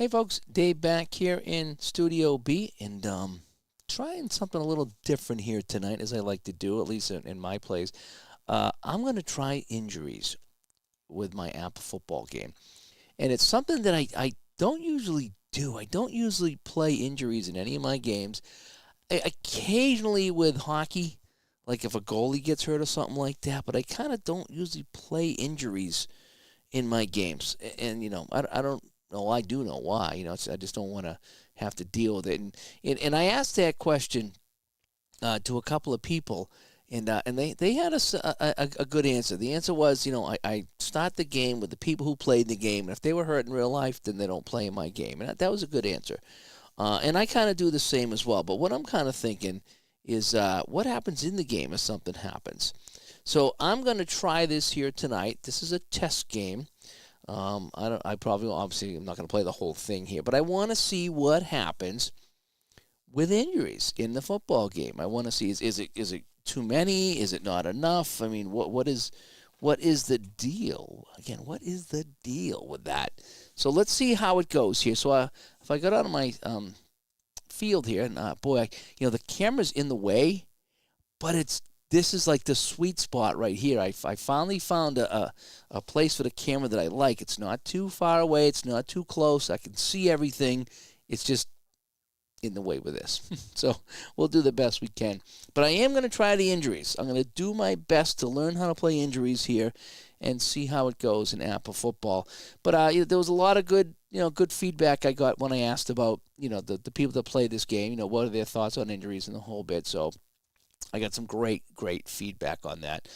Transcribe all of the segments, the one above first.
Hey folks, Dave back here in Studio B, and trying something a little different here tonight, as I like to do, at least in my plays. I'm going to try injuries with my APBA football game, and it's something that I don't usually do. I don't usually play injuries in any of my games. Occasionally with hockey, like if a goalie gets hurt or something like that, but I kind of don't usually play injuries in my games, and I don't. No, I do know why. I just don't want to have to deal with it. And I asked that question to a couple of people, and they had a good answer. The answer was, I start the game with the people who played the game, and if they were hurt in real life, then they don't play in my game. And that was a good answer. And I kind of do the same as well. But what I'm kind of thinking is what happens in the game if something happens. So I'm going to try this here tonight. This is a test game. Obviously, I'm not going to play the whole thing here, but I want to see what happens with injuries in the football game. I want to see is it too many? Is it not enough? I mean, what is the deal? Again, what is the deal with that? So let's see how it goes here. So if I go out of my field here, and the camera's in the way, but this is like the sweet spot right here. I finally found a place for the camera that I like. It's not too far away. It's not too close. I can see everything. It's just in the way with this. So we'll do the best we can. But I am going to try the injuries. I'm going to do my best to learn how to play injuries here and see how it goes in APBA football. But there was a lot of good feedback I got when I asked about, the people that play this game, what are their thoughts on injuries and the whole bit. So I got some great feedback on that.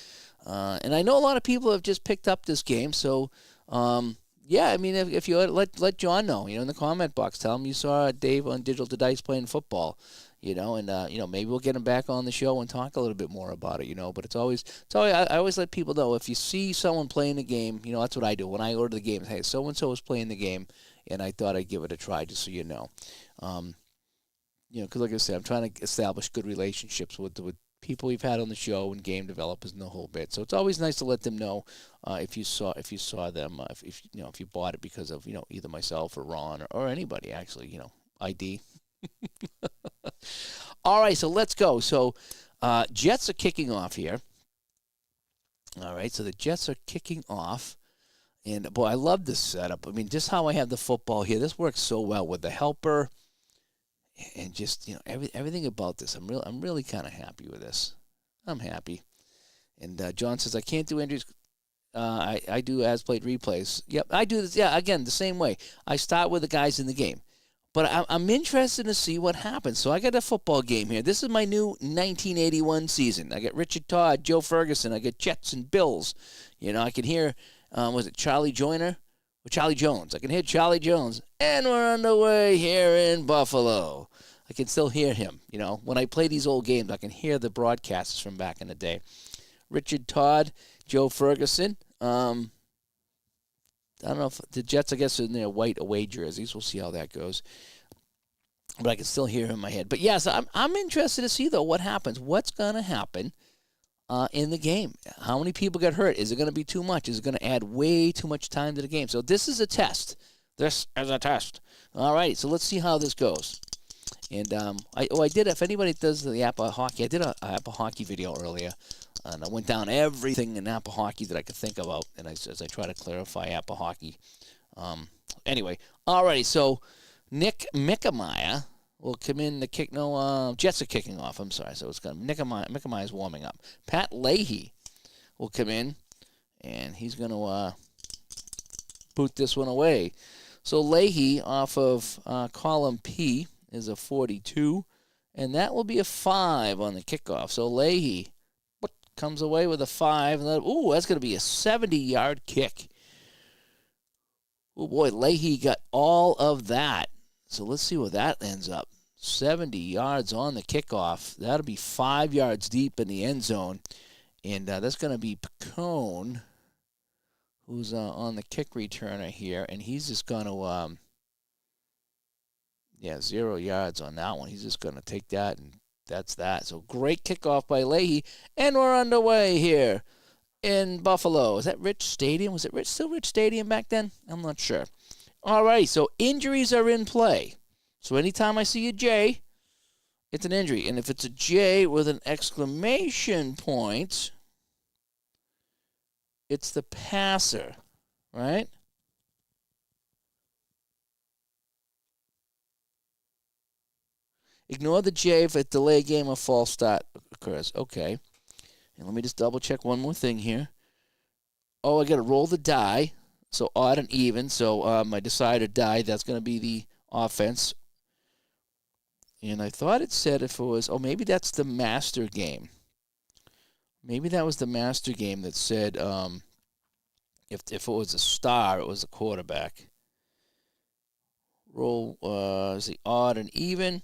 And I know a lot of people have just picked up this game. So, if you let John know, in the comment box, tell him you saw Dave on Digital to Dice playing football, and maybe we'll get him back on the show and talk a little bit more about it, But I always let people know if you see someone playing the game, that's what I do when I order the game. Hey, so and so is playing the game, and I thought I'd give it a try just so you know. Because like I said, I'm trying to establish good relationships with people we've had on the show and game developers and the whole bit. So it's always nice to let them know if you saw them, if you bought it because of either myself or Ron or anybody actually, ID. All right, so let's go. So Jets are kicking off here. All right, so the Jets are kicking off. And, boy, I love this setup. I mean, just how I have the football here. This works so well with the helper. And just everything about this, I'm really kind of happy with this. I'm happy. And John says I can't do injuries. I do as played replays. Yep, I do this. Yeah, again the same way. I start with the guys in the game, but I'm interested to see what happens. So I got a football game here. This is my new 1981 season. I got Richard Todd, Joe Ferguson. I got Jets and Bills. I can hear was it Charlie Joyner? Charlie Jones. I can hear Charlie Jones. And we're underway here in Buffalo. I can still hear him. When I play these old games, I can hear the broadcasters from back in the day. Richard Todd, Joe Ferguson. I don't know if the Jets, I guess, are in their white away jerseys. We'll see how that goes. But I can still hear him in my head. But, yes, I'm interested to see, though, what happens. What's going to happen in the game? How many people get hurt? Is it going to be too much? Is it going to add way too much time to the game? So this is a test. This is a test. All right, so let's see how this goes. And I did, if anybody does the APBA hockey, I did a APBA hockey video earlier. And I went down everything in APBA hockey that I could think about, and as I try to clarify APBA hockey. Anyway, all right, so Nick Mickemeyer will come in to kick. No, Jets are kicking off. I'm sorry. So it's going to Mickemeyer is warming up. Pat Leahy will come in, and he's going to boot this one away. So Leahy off of column P is a 42, and that will be a 5 on the kickoff. So Leahy comes away with a 5, and that's going to be a 70-yard kick. Oh boy, Leahy got all of that. So let's see where that ends up. 70 yards on the kickoff. That'll be 5 yards deep in the end zone. And that's going to be Picone, who's on the kick returner here. And he's just going to, 0 yards on that one. He's just going to take that, and that's that. So great kickoff by Leahy. And we're underway here in Buffalo. Is that Rich Stadium? Was it still Rich Stadium back then? I'm not sure. All right, so injuries are in play. So anytime I see a J, it's an injury. And if it's a J with an exclamation point, it's the passer, right? Ignore the J if a delay game or false start occurs. Okay. And let me just double check one more thing here. Oh, I got to roll the die. So odd and even. So I decided die. That's going to be the offense. And I thought it said if it was, oh, maybe that's the master game. Maybe that was the master game that said if it was a star, it was a quarterback. Roll, is the odd and even?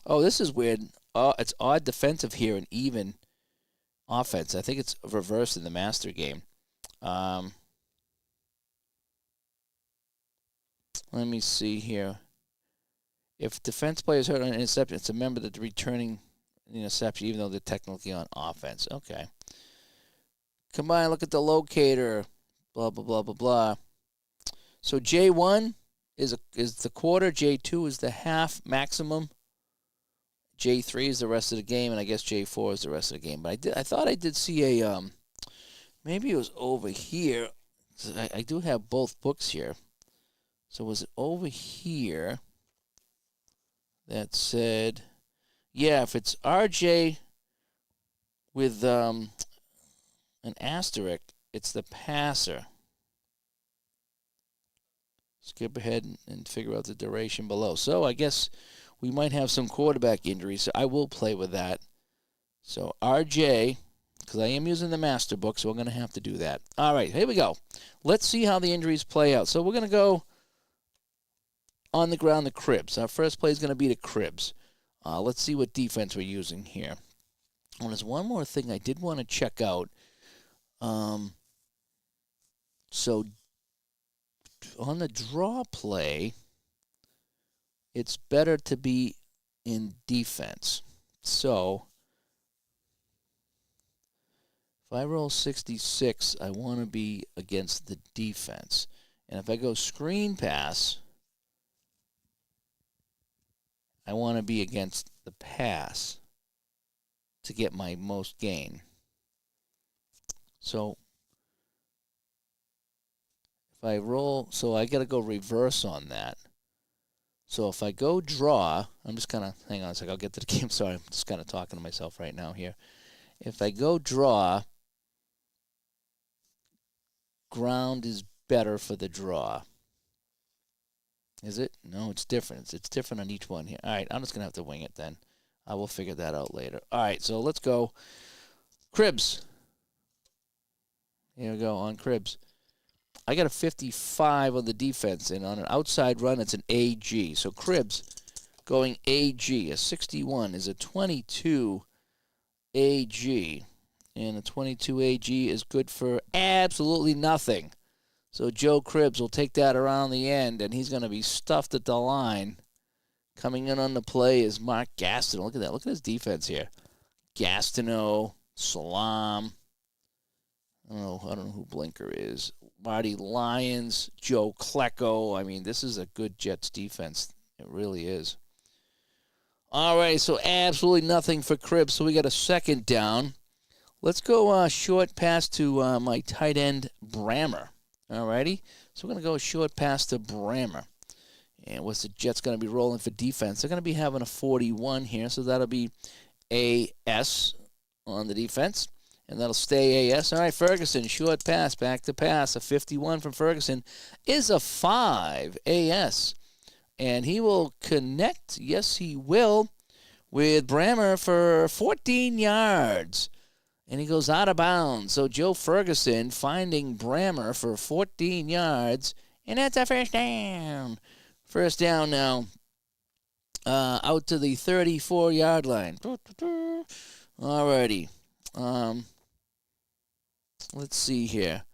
Oh, this is weird. It's odd defensive here and even offense. I think it's reversed in the master game. Let me see here. If defense players hurt on an interception, it's a member that's returning the interception, even though they're technically on offense. Okay. Combine, look at the locator. Blah, blah, blah, blah, blah. So J1 is the quarter. J2 is the half maximum. J3 is the rest of the game, and I guess J4 is the rest of the game. But I thought I did see a maybe it was over here. I do have both books here. So was it over here that said, yeah, if it's RJ with an asterisk, it's the passer. Skip ahead and figure out the duration below. So I guess we might have some quarterback injuries, so I will play with that. So RJ, because I am using the master book, so we're going to have to do that. All right, here we go. Let's see how the injuries play out. So we're going to go on the ground, the Cribs. Our first play is going to be the Cribs. Let's see what defense we're using here. And there's one more thing I did want to check out. So on the draw play, it's better to be in defense. So if I roll 66, I want to be against the defense. And if I go screen pass, I want to be against the pass to get my most gain. So if I roll, so I got to go reverse on that. So if I go draw, I'm just kind of, hang on a second, I'll get to the game. Sorry, I'm just kind of talking to myself right now here. If I go draw, ground is better for the draw. Is it? No, it's different. It's different on each one here. All right, I'm just going to have to wing it then. I will figure that out later. All right, so let's go. Cribs. Here we go on Cribs. I got a 55 on the defense, and on an outside run, it's an AG. So Cribs going AG. A 61 is a 22 AG. And a 22 AG is good for absolutely nothing. So Joe Cribs will take that around the end, and he's going to be stuffed at the line. Coming in on the play is Mark Gastineau. Look at that. Look at his defense here. Gastineau, Salam. I don't know who Blinker is. Marty Lyons, Joe Klecko. I mean, this is a good Jets defense. It really is. All right, so absolutely nothing for Cribs. So we got a second down. Let's go short pass to my tight end, Brammer. All righty. So we're going to go short pass to Brammer. And what's the Jets going to be rolling for defense? They're going to be having a 41 here, so that'll be AS on the defense. And that'll stay AS. All right, Ferguson, short pass, back to pass. A 51 from Ferguson is a 5 AS. And he will connect, yes, he will, with Brammer for 14 yards. And he goes out of bounds. So Joe Ferguson finding Brammer for 14 yards. And that's a first down. First down now. Out to the 34-yard line. All righty. Let's see here.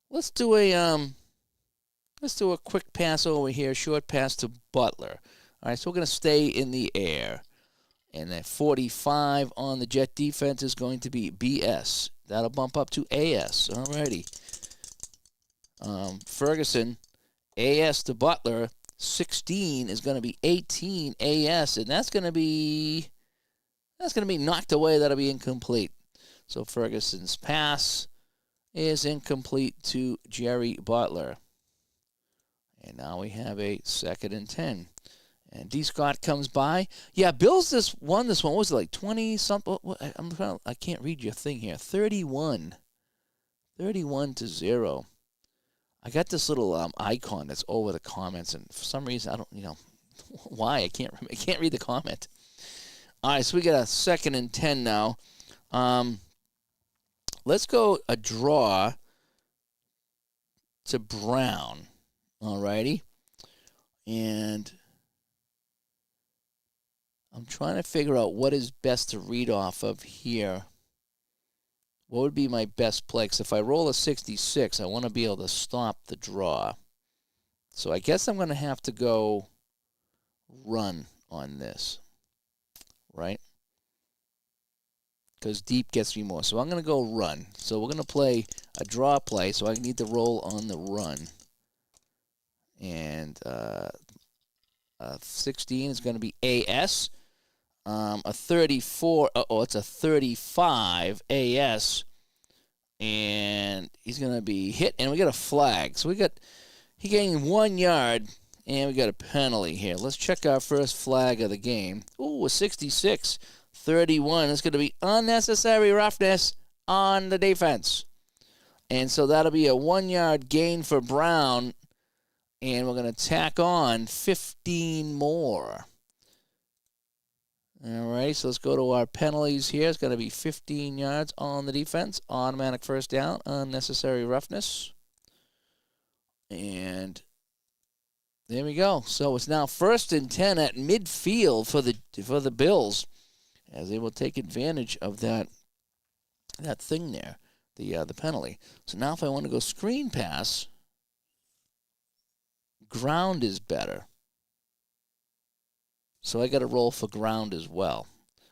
Let's do a quick pass over here, short pass to Butler. All right, so we're going to stay in the air. And that 45 on the Jet defense is going to be BS. That'll bump up to AS. All righty. Ferguson, AS to Butler, 16 is going to be 18 AS, and that's going to be knocked away. That'll be incomplete. So Ferguson's pass is incomplete to Jerry Butler. And now we have a 2nd and 10. And D. Scott comes by. Yeah, Bills won this one. What was it, like 20-something? I can't read your thing here. 31. 31-0. I got this little icon that's over the comments, and for some reason, I don't, why. I can't read the comment. All right, so we got a 2nd and 10 now. Let's go a draw to Brown. All righty. And I'm trying to figure out what is best to read off of here. What would be my best play? Because if I roll a 66, I want to be able to stop the draw. So I guess I'm going to have to go run on this, right? Because deep gets me more. So I'm going to go run. So we're going to play a draw play, so I need to roll on the run. And 16 is going to be AS. A 34, it's a 35 AS, and he's going to be hit, and we got a flag. So he gained 1 yard, and we got a penalty here. Let's check our first flag of the game. Ooh, a 66, 31. It's going to be unnecessary roughness on the defense. And so that'll be a 1 yard gain for Brown, and we're going to tack on 15 more. All right, so let's go to our penalties here. It's going to be 15 yards on the defense. Automatic first down, unnecessary roughness. And there we go. So it's now 1st and 10 at midfield for the Bills, as they will take advantage of that thing there, the penalty. So now if I want to go screen pass, ground is better. So I got to roll for ground as well.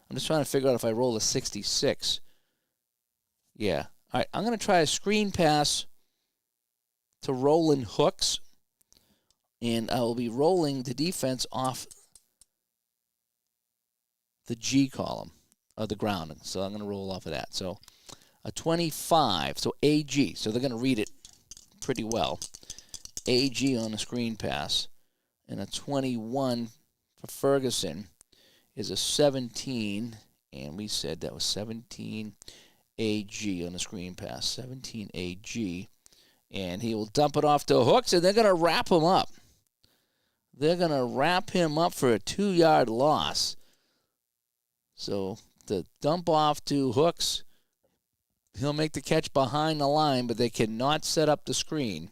I'm just trying to figure out if I roll a 66. Yeah. All right, I'm going to try a screen pass to Roland Hooks, and I will be rolling the defense off the G column of the ground. So I'm going to roll off of that. So a 25, so AG. So they're going to read it pretty well. AG on the screen pass, and a 21 for Ferguson is a 17, and we said that was 17 AG on the screen pass, 17 AG, and he will dump it off to Hooks, and they're going to wrap him up. They're going to wrap him up for a 2-yard loss. So the dump off to Hooks, he'll make the catch behind the line, but they cannot set up the screen.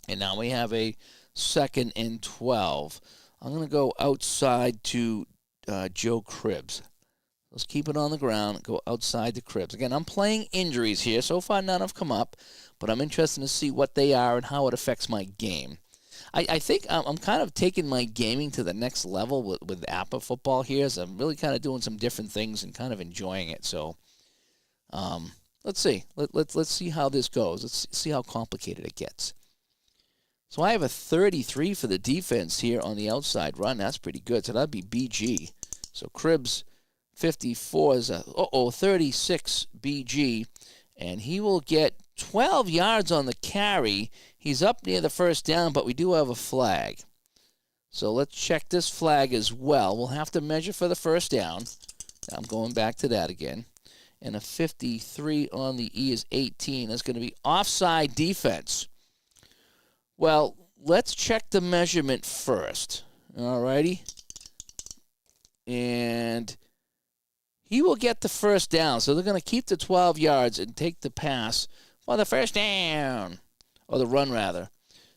And now we have a 2nd and 12. I'm going to go outside to Joe Cribbs. Let's keep it on the ground and go outside to Cribbs. Again, I'm playing injuries here. So far, none have come up, but I'm interested to see what they are and how it affects my game. I think I'm kind of taking my gaming to the next level with APBA Football here. So I'm really kind of doing some different things and kind of enjoying it. So let's see. Let's see how this goes. Let's see how complicated it gets. So I have a 33 for the defense here on the outside run. That's pretty good. So that'd be BG. So Cribbs 54 is a 36 BG, and he will get 12 yards on the carry. He's up near the first down, but we do have a flag. So let's check this flag as well. We'll have to measure for the first down. I'm going back to that again. And a 53 on the E is 18. That's going to be offside defense. Well, let's check the measurement first. All righty. And he will get the first down. So they're going to keep the 12 yards and take the pass for the first down. Or the run, rather.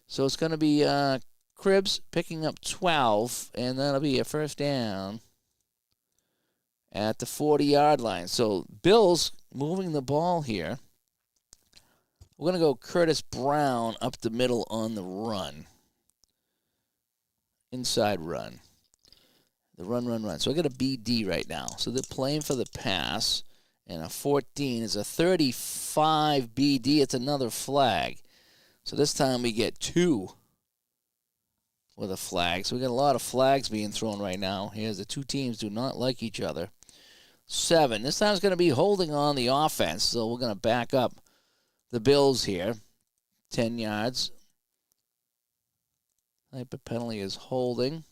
So it's going to be Cribbs picking up 12, and that'll be a first down at the 40-yard line. So Bills moving the ball here. We're going to go Curtis Brown up the middle on the run. Inside run. The run. So I got a BD right now. So they're playing for the pass. And a 14 is a 35 BD. It's another flag. So this time we get 2 with a flag. So we got a lot of flags being thrown right now. Here's the 2 teams do not like each other. 7. This time it's going to be holding on the offense. So we're going to back up the Bills here. 10 yards. Type of penalty is holding.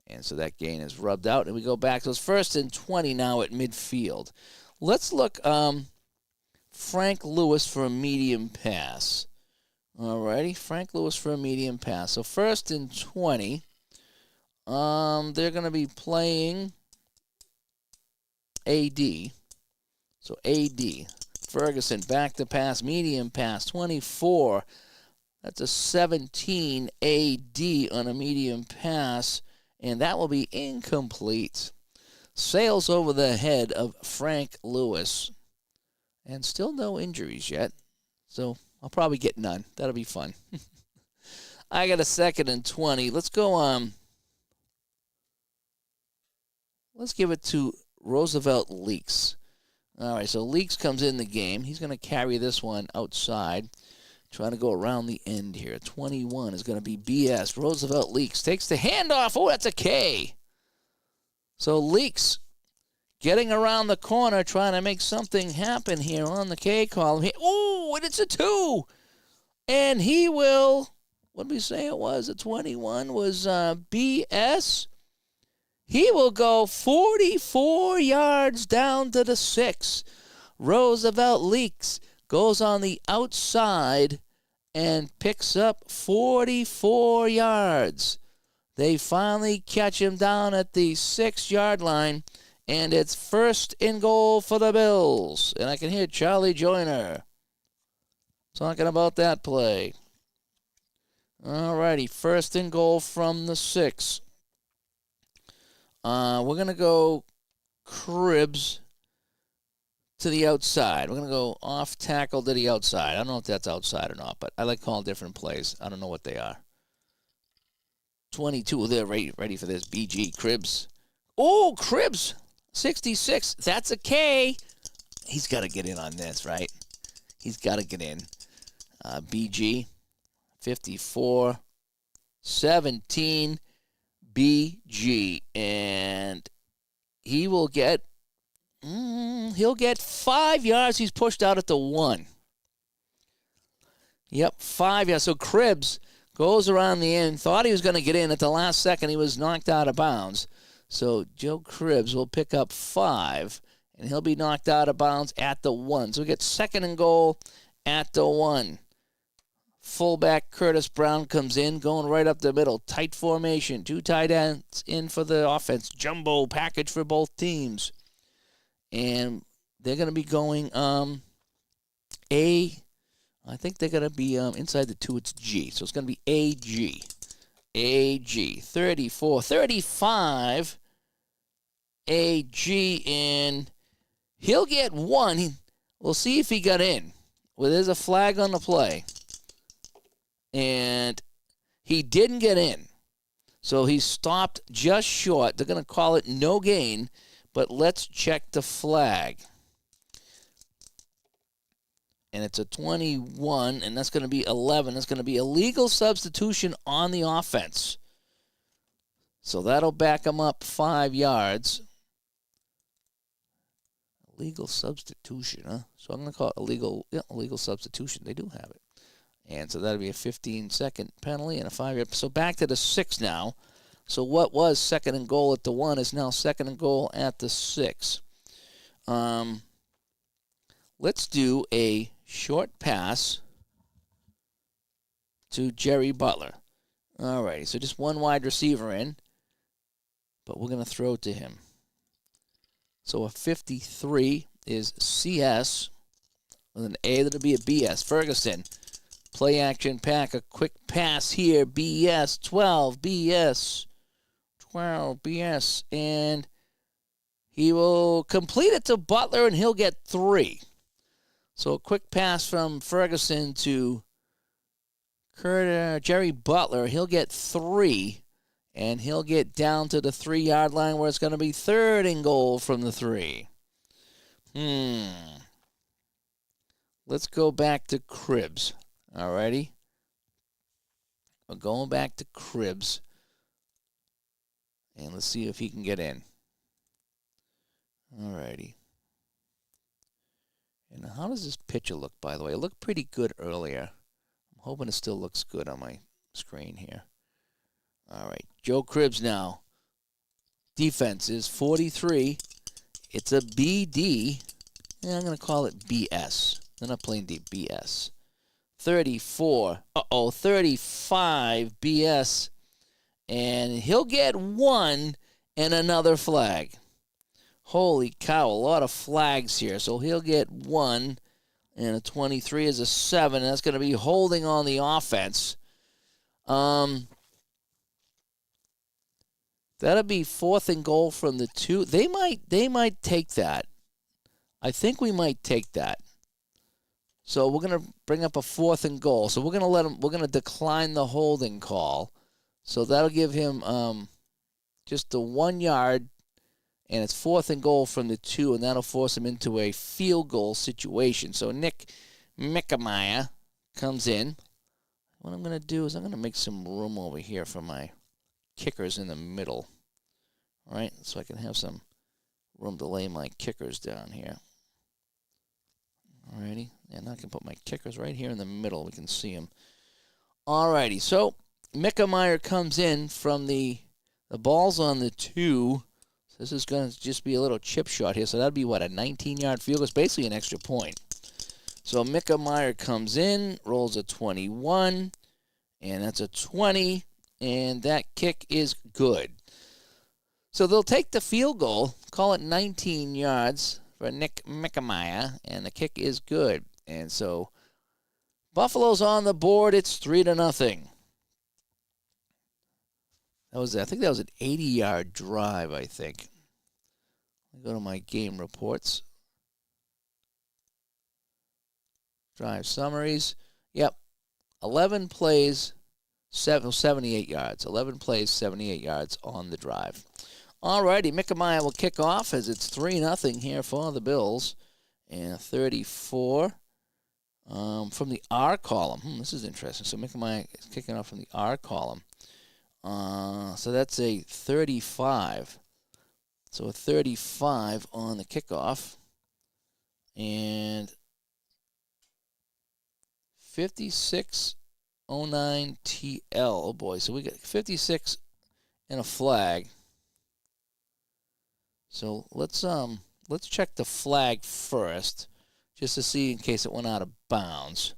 And so that gain is rubbed out. And we go back. So it's 1st and 20 now at midfield. Let's look Frank Lewis for a medium pass. Alrighty, Frank Lewis for a medium pass. So 1st and 20. They're going to be playing AD. So AD. Ferguson back to pass, medium pass, 24. That's a 17 AD on a medium pass, and that will be incomplete. Sails over the head of Frank Lewis, and still no injuries yet. So I'll probably get none. That'll be fun. I got a 2nd and 20. Let's go on. Let's give it to Roosevelt Leaks. All right, so Leaks comes in the game. He's going to carry this one outside. Trying to go around the end here. 21 is going to be BS. Roosevelt Leaks takes the handoff. Oh, that's a K. So Leaks getting around the corner, trying to make something happen here on the K column. Oh, and it's a 2. And he will, what did we say it was? A 21 was BS. He will go 44 yards down to the 6. Roosevelt Leaks goes on the outside and picks up 44 yards. They finally catch him down at the 6-yard line, and it's 1st and goal for the Bills. And I can hear Charlie Joyner talking about that play. All righty, 1st and goal from the 6. We're going to go Cribs to the outside. We're going to go off tackle to the outside. I don't know if that's outside or not, but I like calling different plays. I don't know what they are. 22, they're ready for this. BG, Cribs. Oh, Cribs, 66. That's a K. He's got to get in on this, right? He's got to get in. BG, 54, 17, BG. And he will get, he'll get 5 yards. He's pushed out at the 1. Yep, 5 yards. So Cribs goes around the end. Thought he was going to get in at the last second. He was knocked out of bounds. So Joe Cribs will pick up 5, and he'll be knocked out of bounds at the 1. So we get 2nd and goal at the 1. Fullback Curtis Brown comes in, going right up the middle. Tight formation. 2 tight ends in for the offense. Jumbo package for both teams. And they're going to be going I think they're going to be inside the 2, it's G. So it's going to be AG. AG. 34, 35. AG, and he'll get 1. We'll see if he got in. Well, there's a flag on the play. And he didn't get in. So he stopped just short. They're going to call it no gain, but let's check the flag. And it's a 21, and that's going to be 11. That's going to be a legal substitution on the offense. So that'll back them up 5 yards. Legal substitution, huh? So I'm going to call it a legal substitution. They do have it. And so that'll be a 15-second penalty and a 5-yard. So back to the 6 now. So what was 2nd and goal at the 1 is now 2nd and goal at the 6. Let's do a short pass to Jerry Butler. All right, so just one wide receiver in, but we're going to throw it to him. So a 53 is CS. With an A, that'll be a BS. Ferguson, play action pack, a quick pass here. BS, 12, BS, 12, BS. And he will complete it to Butler, and he'll get 3. So a quick pass from Ferguson to Jerry Butler. He'll get 3, and he'll get down to the 3-yard line where it's going to be 3rd and goal from the 3. Let's go back to Cribs. All righty. We're going back to Cribbs. And let's see if he can get in. All righty. And how does this pitcher look, by the way? It looked pretty good earlier. I'm hoping it still looks good on my screen here. All right. Joe Cribbs now. Defense is 43. It's a BD. Yeah, I'm going to call it BS. They're not playing D. BS. 34. 35 BS. And he'll get one and another flag. Holy cow, a lot of flags here. So he'll get one, and a 23 is a 7. And that's going to be holding on the offense. That'll be 4th and goal from the 2. They might take that. I think we might take that. So we're going to bring up a 4th and goal. So we're going to decline the holding call. So that'll give him just the 1 yard, and it's 4th and goal from the 2, and that'll force him into a field goal situation. So Nick Mickemeyer comes in. What I'm going to do is I'm going to make some room over here for my kickers in the middle. All right, so I can have some room to lay my kickers down here. All righty, and I can put my kickers right here in the middle. We can see them. All righty, so Mickemeyer comes in from the ball's on the 2. So this is going to just be a little chip shot here. So that'd be, what, a 19-yard field goal? It's basically an extra point. So Mickemeyer comes in, rolls a 21, and that's a 20, and that kick is good. So they'll take the field goal, call it 19 yards for Nick Mickemeyer, and the kick is good. And so Buffalo's on the board. It's 3-0. I think that was an 80-yard drive, I think. Let me go to my game reports. Drive summaries. Yep. 11 plays, 78 yards. 11 plays, 78 yards on the drive. All righty, Mickemeyer will kick off as it's 3-0 here for the Bills. And 34 from the R column. This is interesting. So Mickemeyer is kicking off from the R column. So that's a 35. So a 35 on the kickoff. And 5609 TL. Oh boy, so we got 56 and a flag. So let's check the flag first, just to see in case it went out of bounds.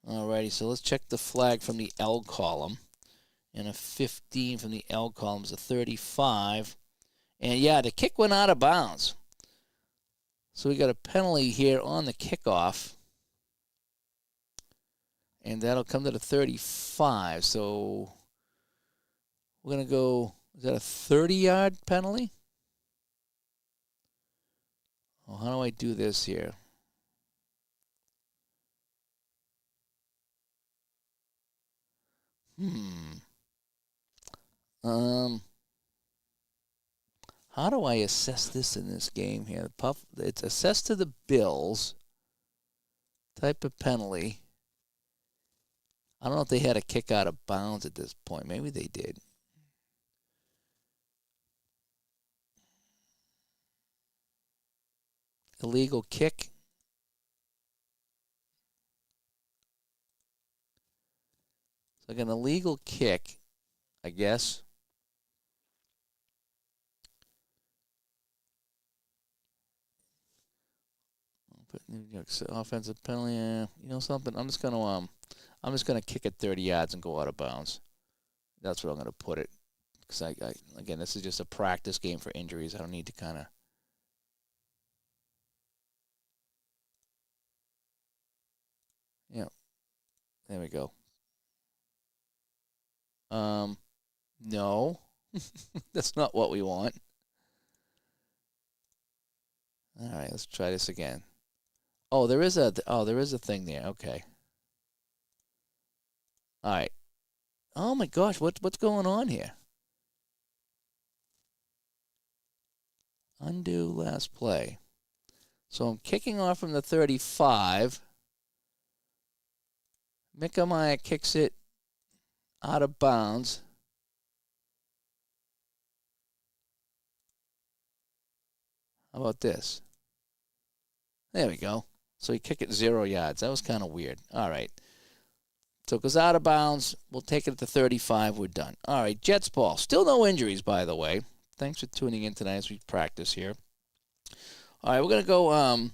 Alrighty, so let's check the flag from the L column. And a 15 from the L column is a 35. And yeah, the kick went out of bounds. So we got a penalty here on the kickoff. And that'll come to the 35. So we're going to go, is that a 30-yard penalty? Well, how do I do this here? How do I assess this in this game here? It's assessed to the Bills. Type of penalty. I don't know if they had a kick out of bounds at this point. Maybe they did. Illegal kick. So like an illegal kick, I guess. Offensive penalty. You know something? I'm just gonna kick it 30 yards and go out of bounds. That's where I'm gonna put it. Because again, this is just a practice game for injuries. I don't need to kind of. Yeah. There we go. No. That's not what we want. All right, let's try this again. Oh, there is a thing there. Okay. All right. Oh my gosh, what's going on here? Undo last play. So I'm kicking off from the 35. Mickemeyer kicks it out of bounds. How about this? There we go. So he kicked it 0 yards. That was kind of weird. All right. So it goes out of bounds. We'll take it to 35. We're done. All right, Jets ball. Still no injuries, by the way. Thanks for tuning in tonight as we practice here. All right, we're going to go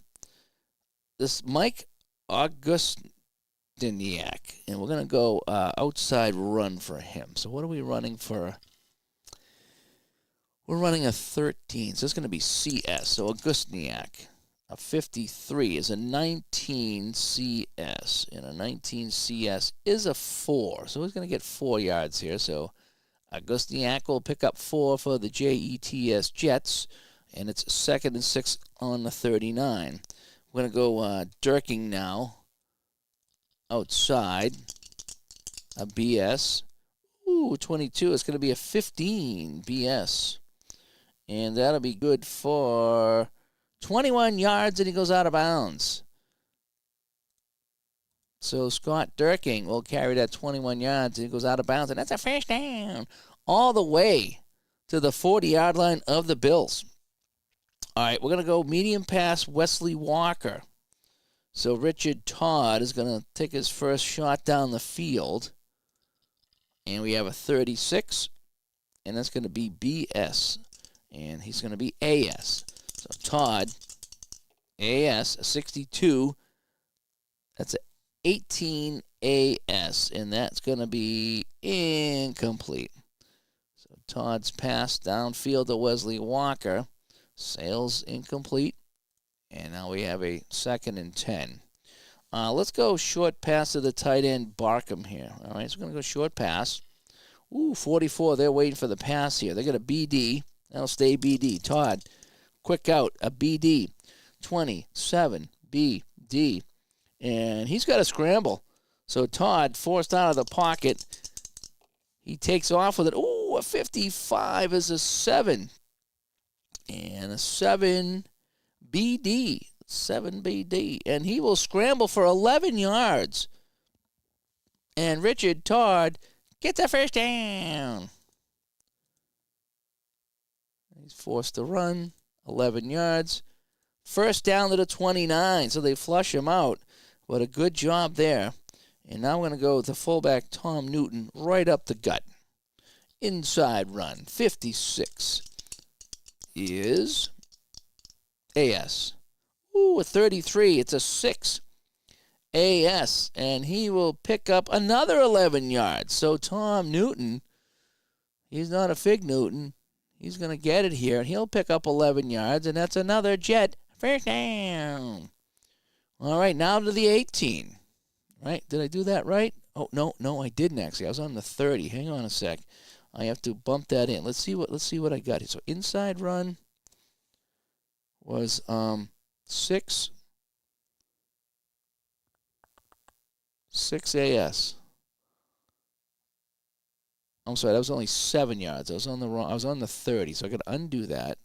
this Mike Augustiniak, and we're going to go outside run for him. So what are we running for? We're running a 13, so it's going to be CS. So Augustiniak, a 53 is a 19 CS, and a 19 CS is a 4. So he's going to get 4 yards here. So Augustiniak will pick up 4 for the JETS Jets, and it's 2nd and 6 on the 39. We're going to go Durking now, outside, a BS. Ooh, 22. It's going to be a 15 BS. And that'll be good for 21 yards, and he goes out of bounds. So Scott Durking will carry that 21 yards, and he goes out of bounds, and that's a first down all the way to the 40-yard line of the Bills. All right, we're going to go medium pass Wesley Walker. So Richard Todd is going to take his first shot down the field. And we have a 36, and that's going to be BS. And he's going to be AS. So Todd, AS, a 62. That's an 18 AS, and that's going to be incomplete. So Todd's pass downfield to Wesley Walker. Sails incomplete. And now we have a 2nd and 10. Let's go short pass to the tight end Barkham here. All right, so we're going to go short pass. Ooh, 44. They're waiting for the pass here. They got a BD. That'll stay BD. Todd, quick out, a BD. 27, BD. And he's got a scramble. So Todd, forced out of the pocket. He takes off with it. Ooh, a 55 is a 7. And a 7 BD. 7 BD. And he will scramble for 11 yards. And Richard Todd gets a first down. He's forced to run 11 yards. First down to the 29. So they flush him out. But a good job there. And now we're going to go with the fullback Tom Newton right up the gut. Inside run. 56 is AS. Ooh, a 33. It's a 6 AS. And he will pick up another 11 yards. So Tom Newton, he's not a Fig Newton. He's going to get it here. And he'll pick up 11 yards. And that's another Jet first down. All right, now to the 18. Right? Did I do that right? Oh, no, I didn't actually. I was on the 30. Hang on a sec. I have to bump that in. Let's see what I got here. So inside run was 6 AS. I'm sorry, that was only 7 yards. I was on the 30, so I got to undo that.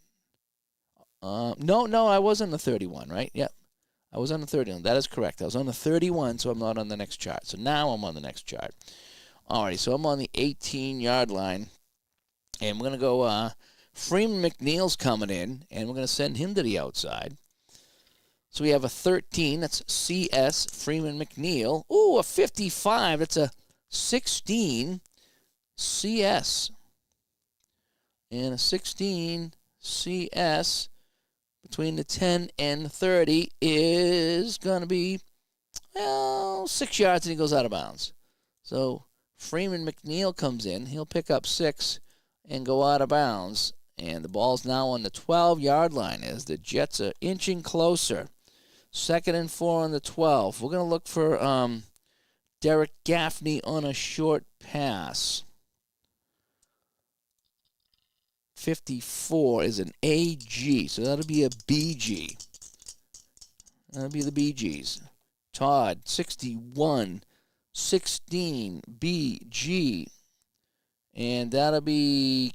No, I was on the 31, right? Yep. I was on the 31. That is correct. I was on the 31, so I'm not on the next chart. So now I'm on the next chart. Alrighty, so I'm on the 18-yard line. And we're going to go, Freeman McNeil's coming in, and we're going to send him to the outside. So we have a 13. That's CS, Freeman McNeil. Ooh, a 55. That's a 16 CS. And a 16 CS between the 10 and 30 is going to be, 6 yards, and he goes out of bounds. So Freeman McNeil comes in. He'll pick up 6 and go out of bounds. And the ball's now on the 12-yard line as the Jets are inching closer. 2nd and 4 on the 12. We're going to look for Derek Gaffney on a short pass. 54 is an AG, so that'll be a BG. That'll be the BGs. Todd, 61, 16, BG. And that'll be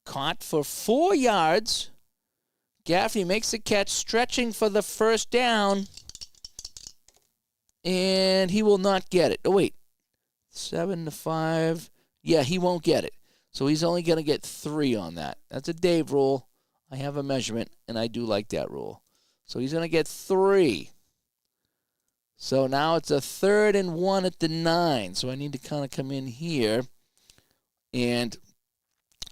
caught for 4 yards. Gaffney makes the catch, stretching for the first down. and he will not get it. Oh, wait. 7-5. Yeah, he won't get it. So he's only going to get 3 on that. That's a Dave rule. I have a measurement, and I do like that rule. So he's going to get 3. So now it's a 3rd and 1 at the 9. So I need to kind of come in here. And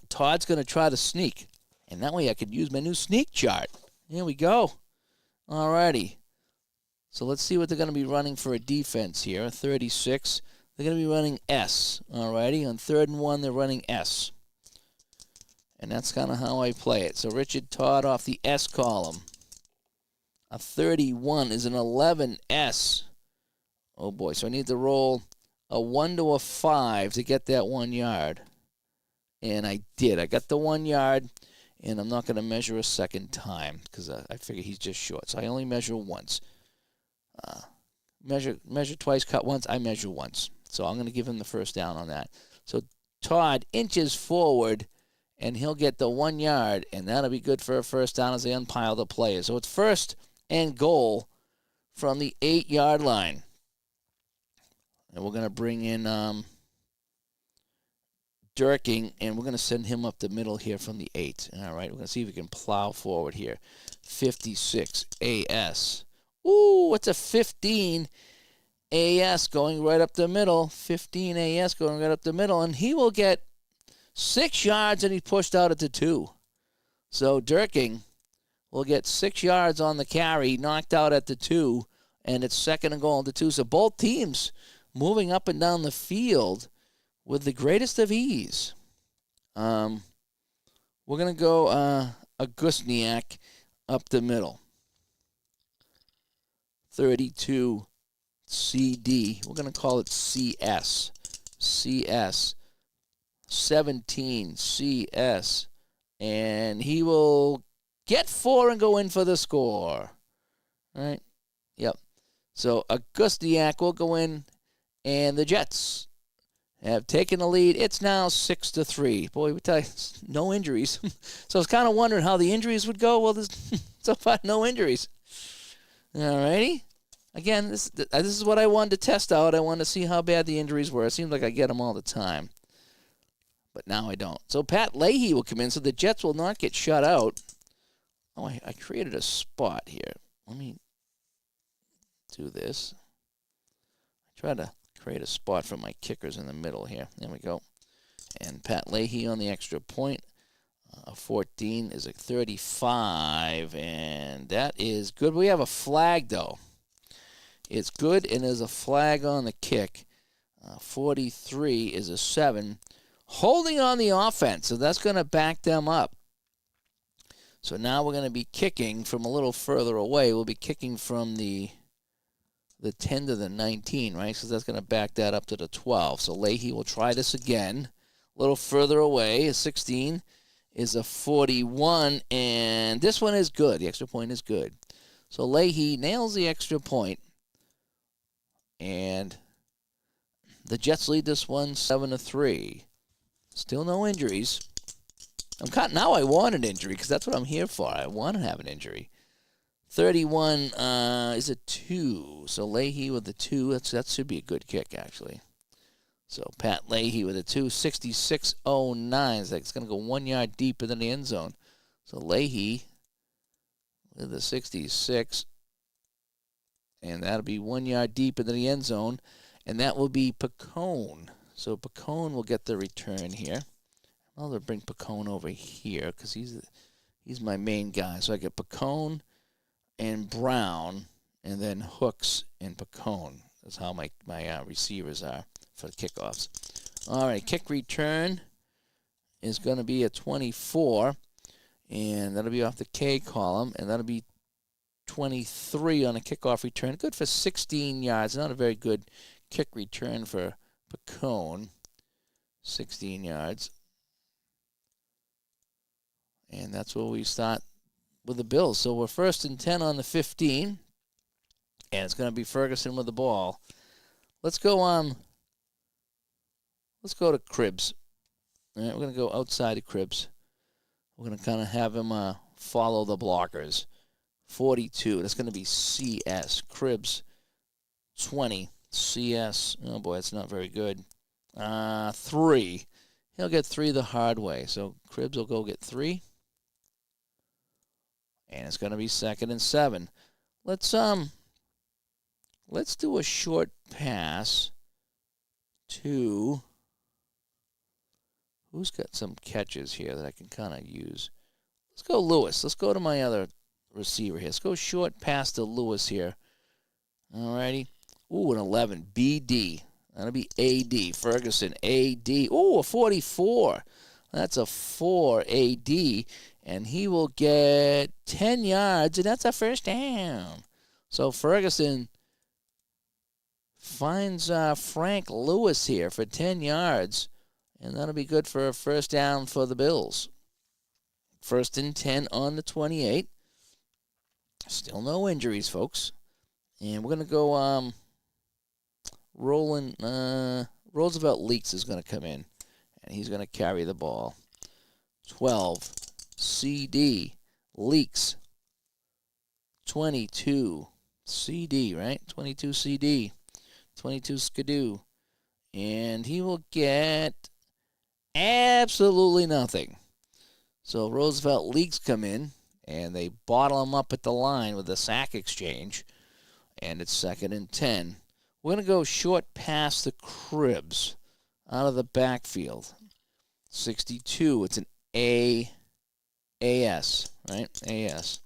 Todd's going to try to sneak. And that way I could use my new sneak chart. Here we go. All righty. So let's see what they're going to be running for a defense here. 36. They're going to be running S. All righty. On 3rd and 1, they're running S. And that's kind of how I play it. So Richard Todd off the S column. A 31 is an 11S. Oh, boy. So I need to roll a 1 to a 5 to get that 1 yard. And I did. I got the 1 yard, and I'm not going to measure a second time because I figure he's just short. So I only measure once. Measure twice, cut once. I measure once. So I'm going to give him the first down on that. So Todd inches forward, and he'll get the 1 yard, and that'll be good for a first down as they unpile the players. So it's 1st and goal from the 8-yard line. And we're going to bring in Durking, and we're going to send him up the middle here from the 8. All right, we're going to see if we can plow forward here. 56 AS. Ooh, it's a 15 AS going right up the middle. 15 AS going right up the middle, and he will get 6 yards, and he's pushed out at the 2. So Durking will get 6 yards on the carry, knocked out at the 2, and it's 2nd and goal at the 2. So both teams moving up and down the field with the greatest of ease. We're going to go Augustniak up the middle. 32 CD. We're going to call it CS. CS. 17 CS. And he will get 4 and go in for the score. All right? Yep. So Augustniak will go in, and the Jets have taken the lead. It's now 6-3. Boy, we tell you, no injuries. So I was kind of wondering how the injuries would go. Well, there's so far no injuries. All righty. Again, this is what I wanted to test out. I wanted to see how bad the injuries were. It seems like I get them all the time. But now I don't. So Pat Leahy will come in, so the Jets will not get shut out. Oh, I created a spot here. Let me do this. I try to create a spot for my kickers in the middle here. There we go. And Pat Leahy on the extra point. 14 is a 35, and that is good. We have a flag, though. It's good, and there's a flag on the kick. 43 is a 7. Holding on the offense, so that's going to back them up. So now we're going to be kicking from a little further away. We'll be kicking from the 10 to the 19, right? So that's going to back that up to the 12. So Leahy will try this again. A little further away. A 16 is a 41, and this one is good. The extra point is good. So Leahy nails the extra point, and the Jets lead this one 7-3. Still no injuries. Now I want an injury because that's what I'm here for. I want to have an injury. 31 is a 2. So Leahy with the 2. That should be a good kick, actually. So Pat Leahy with a 2. 66.09. It's going to go 1 yard deeper than the end zone. So Leahy with the 66. And that'll be 1 yard deeper than the end zone. And that will be Pacone. So Pacone will get the return here. I'll bring Pacone over here because he's my main guy. So I get Pacone and Brown, and then Hooks and Pacone. That's how my receivers are for the kickoffs. All right, kick return is going to be a 24, and that'll be off the K column, and that'll be 23 on a kickoff return. Good for 16 yards. Not a very good kick return for Pacone. 16 yards. And that's where we start with the Bills. So we're 1st and 10 on the 15. And it's going to be Ferguson with the ball. Let's go to Cribbs. All right, we're going to go outside of Cribbs. We're going to kind of have him follow the blockers. 42. That's going to be CS. Cribbs 20. CS. Oh, boy, that's not very good. 3. He'll get 3 the hard way. So Cribbs will go get 3. And it's going to be 2nd and 7. Let's do a short pass to, who's got some catches here that I can kind of use? Let's go Lewis. Let's go to my other receiver here. Let's go short pass to Lewis here. All righty. Ooh, an 11. BD. That'll be AD. Ferguson, AD. Ooh, a 44. That's a 4 AD. And he will get 10 yards, and that's a first down. So Ferguson finds Frank Lewis here for 10 yards, and that'll be good for a first down for the Bills. 1st and 10 on the 28. Still no injuries, folks. And we're going to go Roosevelt Leaks is going to come in, and he's going to carry the ball. 12, CD, Leaks. 22, CD, right? 22 CD. 22 Skidoo. And he will get absolutely nothing. So Roosevelt Leaks come in, and they bottle him up at the line with a sack exchange. And it's 2nd and 10. We're going to go short past the Cribbs out of the backfield. 62. It's an AS, right? AS.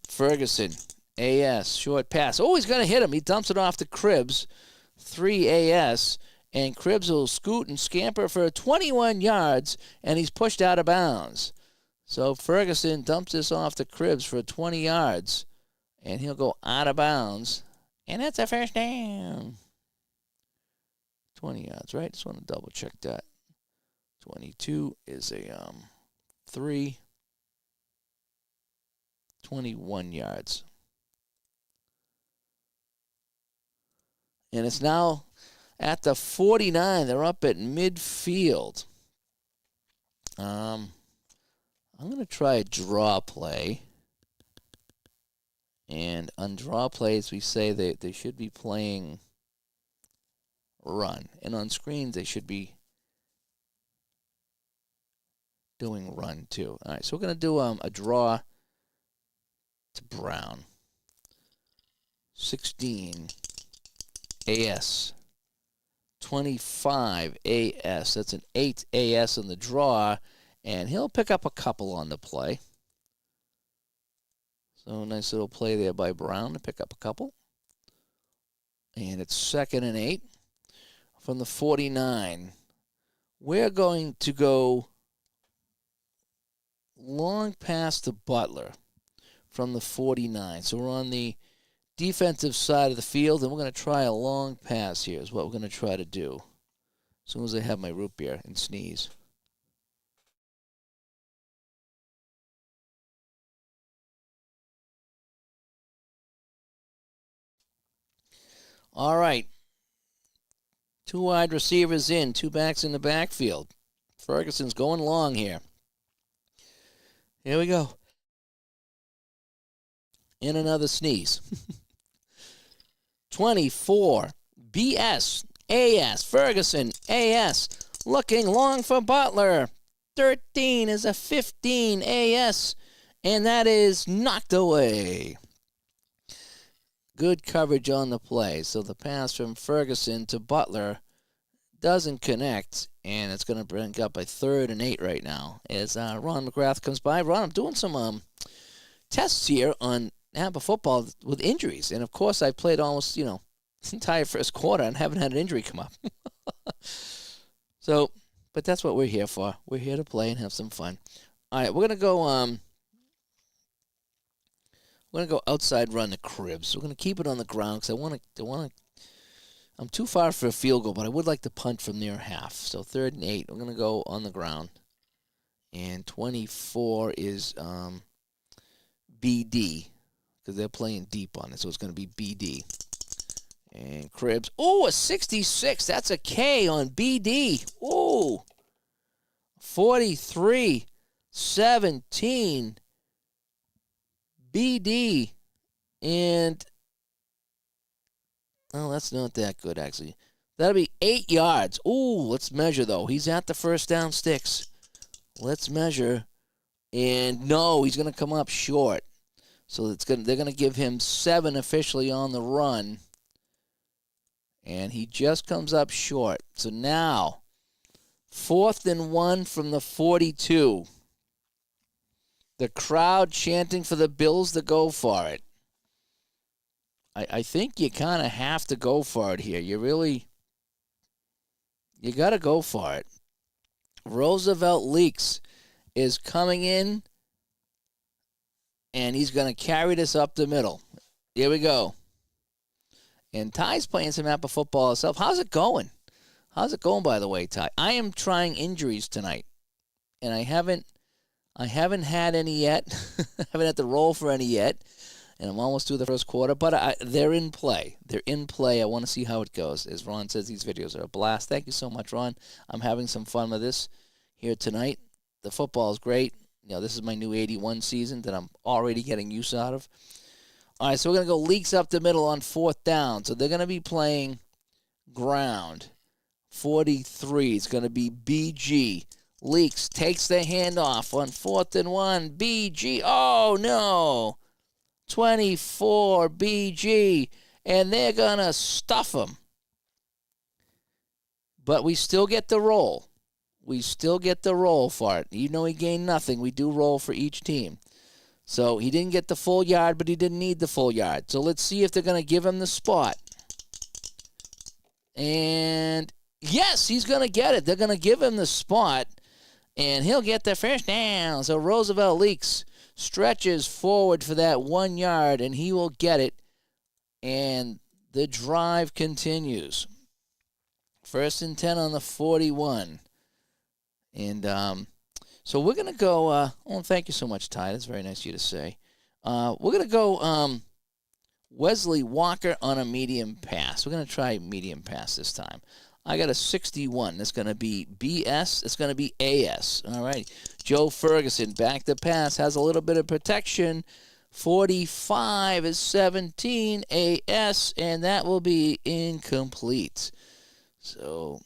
Ferguson, AS, short pass. Oh, he's going to hit him. He dumps it off to Cribbs. 3 AS. And Cribbs will scoot and scamper for 21 yards, and he's pushed out of bounds. So Ferguson dumps this off to Cribbs for 20 yards, and he'll go out of bounds. And that's a first down. 20 yards, right? Just want to double check that. 22 is a 3. 21 yards. And it's now at the 49. They're up at midfield. I'm going to try a draw play. And on draw plays, we say they should be playing run. And on screens, they should be doing run too. All right, so we're going to do a draw to Brown. 16 AS. 25 AS. That's an 8 AS in the draw, and he'll pick up a couple on the play. So nice little play there by Brown to pick up a couple. And it's 2nd and 8 from the 49. We're going to go long pass to Butler from the 49. So we're on the defensive side of the field, and we're going to try a long pass here is what we're going to try to do. As soon as I have my root beer and sneeze. All right. 2 wide receivers in, 2 backs in the backfield. Ferguson's going long here. Here we go. And another sneeze. 24. BS. AS. Ferguson. AS. Looking long for Butler. 13 is a 15 AS. And that is knocked away. Good coverage on the play. So the pass from Ferguson to Butler doesn't connect, and it's going to bring up a 3rd and 8 right now as Ron McGrath comes by. Ron, I'm doing some tests here on APBA Football with injuries, and of course I played almost, this entire first quarter and haven't had an injury come up. So, but that's what we're here for. We're here to play and have some fun. All right, we're going to go outside run the Cribbs. We're going to keep it on the ground because I want to. I'm too far for a field goal, but I would like to punt from near half. So 3rd and 8. We're going to go on the ground. And 24 is BD because they're playing deep on it. So it's going to be BD. And Cribbs. Oh, a 66. That's a K on BD. Oh, 43-17. BD, and Oh, that's not that good, actually. That'll be 8 yards. Ooh, let's measure, though. He's at the first down sticks. Let's measure. And no, he's going to come up short. So they're going to give him 7 officially on the run. And he just comes up short. So now, 4th and 1 from the 42. The crowd chanting for the Bills to go for it. I think you kind of have to go for it here. You got to go for it. Roosevelt Leaks is coming in, and he's going to carry this up the middle. Here we go. And Ty's playing some APBA football himself. How's it going? How's it going, by the way, Ty? I am trying injuries tonight, and I haven't had any yet. I haven't had to roll for any yet, and I'm almost through the first quarter. But they're in play. They're in play. I want to see how it goes. As Ron says, these videos are a blast. Thank you so much, Ron. I'm having some fun with this here tonight. The football is great. This is my new 81 season that I'm already getting use out of. All right, so we're going to go Leaks up the middle on 4th down. So they're going to be playing ground. 43 is going to be BG. Leaks takes the handoff on 4th and 1. BG. Oh, no. 24 BG. And they're going to stuff him. But we still get the roll. We still get the roll for it. Even though he gained nothing, we do roll for each team. So he didn't get the full yard, but he didn't need the full yard. So let's see if they're going to give him the spot. And yes, he's going to get it. They're going to give him the spot, and he'll get the first down. So Roosevelt Leaks stretches forward for that 1 yard, and he will get it. And the drive continues. 1st and 10 on the 41. And so we're going to go, thank you so much, Ty. That's very nice of you to say. We're going to go Wesley Walker on a medium pass. We're going to try medium pass this time. I got a 61. That's going to be BS. It's going to be AS. All right. Joe Ferguson, back to pass, has a little bit of protection. 45 is 17 AS, and that will be incomplete. So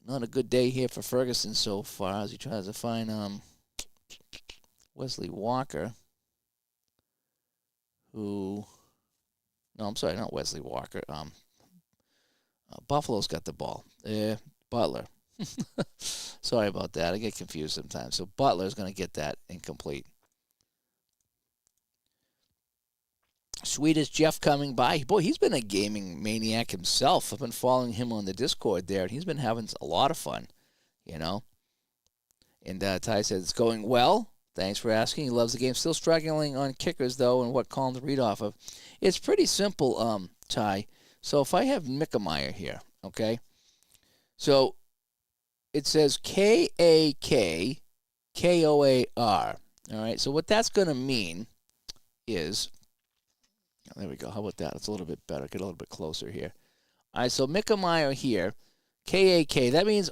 not a good day here for Ferguson so far as he tries to find Wesley Walker, who... No, I'm sorry, not Wesley Walker. Buffalo's got the ball. Butler. Sorry about that. I get confused sometimes. So Butler's going to get that incomplete. Swedish Jeff coming by. Boy, he's been a gaming maniac himself. I've been following him on the Discord there, and he's been having a lot of fun, And Ty says it's going well. Thanks for asking. He loves the game. Still struggling on kickers, though, and what column to read off of. It's pretty simple, Ty. So if I have Mickemeyer here, okay? So it says K-A-K-K-O-A-R. All right, so what that's going to mean is... There we go. How about that? It's a little bit better. Get a little bit closer here. All right, so Mickemeyer here, K-A-K. That means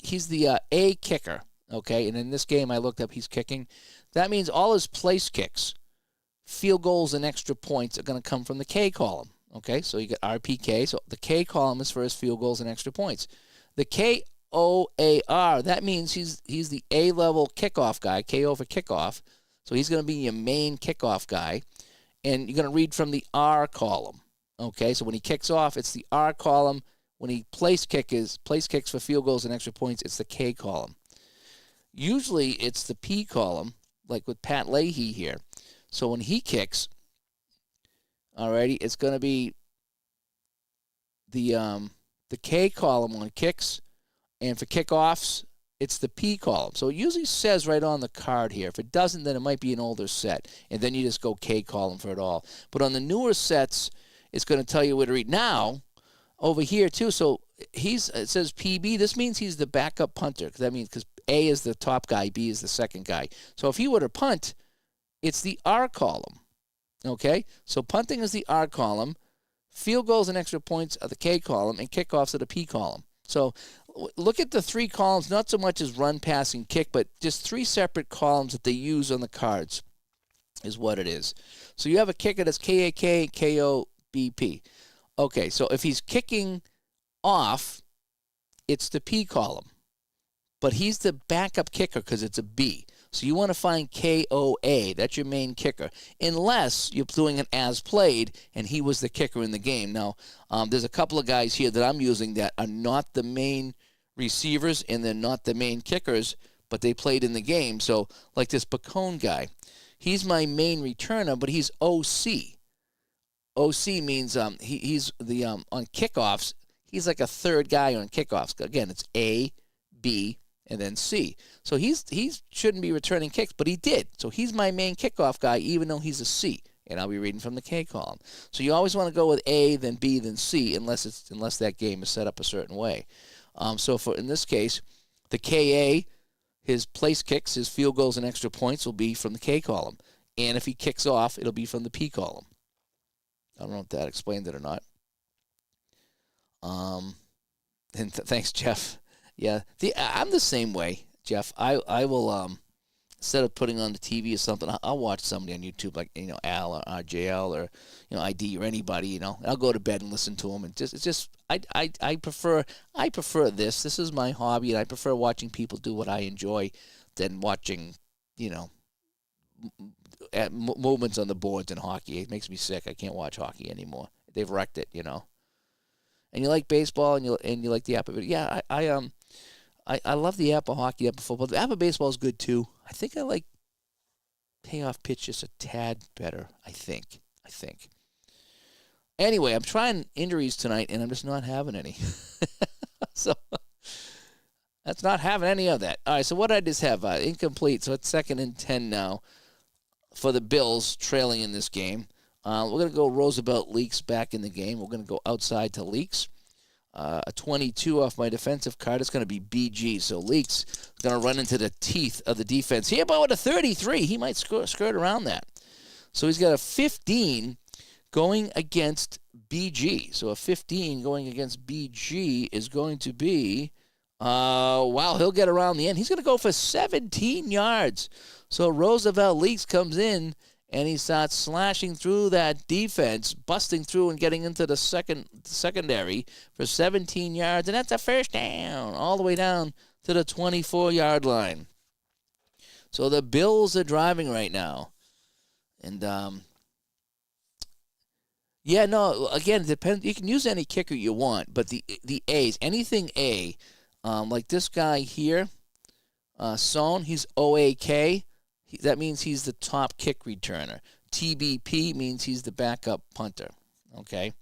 he's the A kicker, okay? And in this game I looked up, he's kicking. That means all his place kicks, field goals and extra points are going to come from the K column, okay? So you get RPK. So the K column is for his field goals and extra points. The K-O-A-R, that means he's the A-level kickoff guy, K-O for kickoff. So he's going to be your main kickoff guy. And you're going to read from the R column, okay? So when he kicks off, it's the R column. When he place kicks for field goals and extra points, it's the K column. Usually it's the P column, like with Pat Leahy here. So when he kicks, alrighty, it's going to be the K column on kicks, and for kickoffs, it's the P column. So it usually says right on the card here. If it doesn't, then it might be an older set, and then you just go K column for it all. But on the newer sets, it's going to tell you where to read. Now, over here too, so it says PB. This means he's the backup punter. That means because A is the top guy, B is the second guy. So if he were to punt, it's the R column. Okay? So punting is the R column. Field goals and extra points are the K column, and kickoffs are the P column. So look at the 3 columns, not so much as run, pass, and kick, but just 3 separate columns that they use on the cards is what it is. So you have a kicker that's K-A-K, K-O, B-P. Okay, so if he's kicking off, it's the P column. But he's the backup kicker because it's a B. So you want to find KOA. That's your main kicker. Unless you're doing it as played and he was the kicker in the game. Now, there's a couple of guys here that I'm using that are not the main receivers and they're not the main kickers, but they played in the game. So, like this Bacone guy, he's my main returner, but he's OC. OC means he's the on kickoffs. He's like a third guy on kickoffs. Again, it's A, B, and then C. So he shouldn't be returning kicks, but he did. So he's my main kickoff guy, even though he's a C. And I'll be reading from the K column. So you always want to go with A, then B, then C, unless that game is set up a certain way. So in this case, the KA, his place kicks, his field goals and extra points will be from the K column. And if he kicks off, it'll be from the P column. I don't know if that explained it or not. And thanks, Jeff. Yeah, I'm the same way, Jeff. I will instead of putting on the TV or something, I'll watch somebody on YouTube like Al or RJL or ID or anybody. I'll go to bed and listen to them. And I prefer this. This is my hobby, and I prefer watching people do what I enjoy than watching movements on the boards in hockey. It makes me sick. I can't watch hockey anymore. They've wrecked it, And you like baseball, and you like the APBA. Yeah, I love the APBA hockey, APBA football. The APBA baseball is good too. I think I like payoff pitch just a tad better. I think. Anyway, I'm trying injuries tonight, and I'm just not having any. So that's not having any of that. All right. So what I just have incomplete. So it's 2nd and 10 now for the Bills, trailing in this game. We're going to go Roosevelt Leaks back in the game. We're going to go outside to Leaks. A 22 off my defensive card. It's going to be BG. So Leaks is going to run into the teeth of the defense here, but with a 33, he might skirt around that. So he's got a 15 going against BG. So a 15 going against BG is going to be, he'll get around the end. He's going to go for 17 yards. So Roosevelt Leaks comes in, and he starts slashing through that defense, busting through and getting into the secondary for 17 yards. And that's a first down, all the way down to the 24-yard line. So the Bills are driving right now. And, again, it depends. You can use any kicker you want, but the A's, anything A, like this guy here, Son, he's OAK. That means he's the top kick returner. TBP means he's the backup punter. Okay?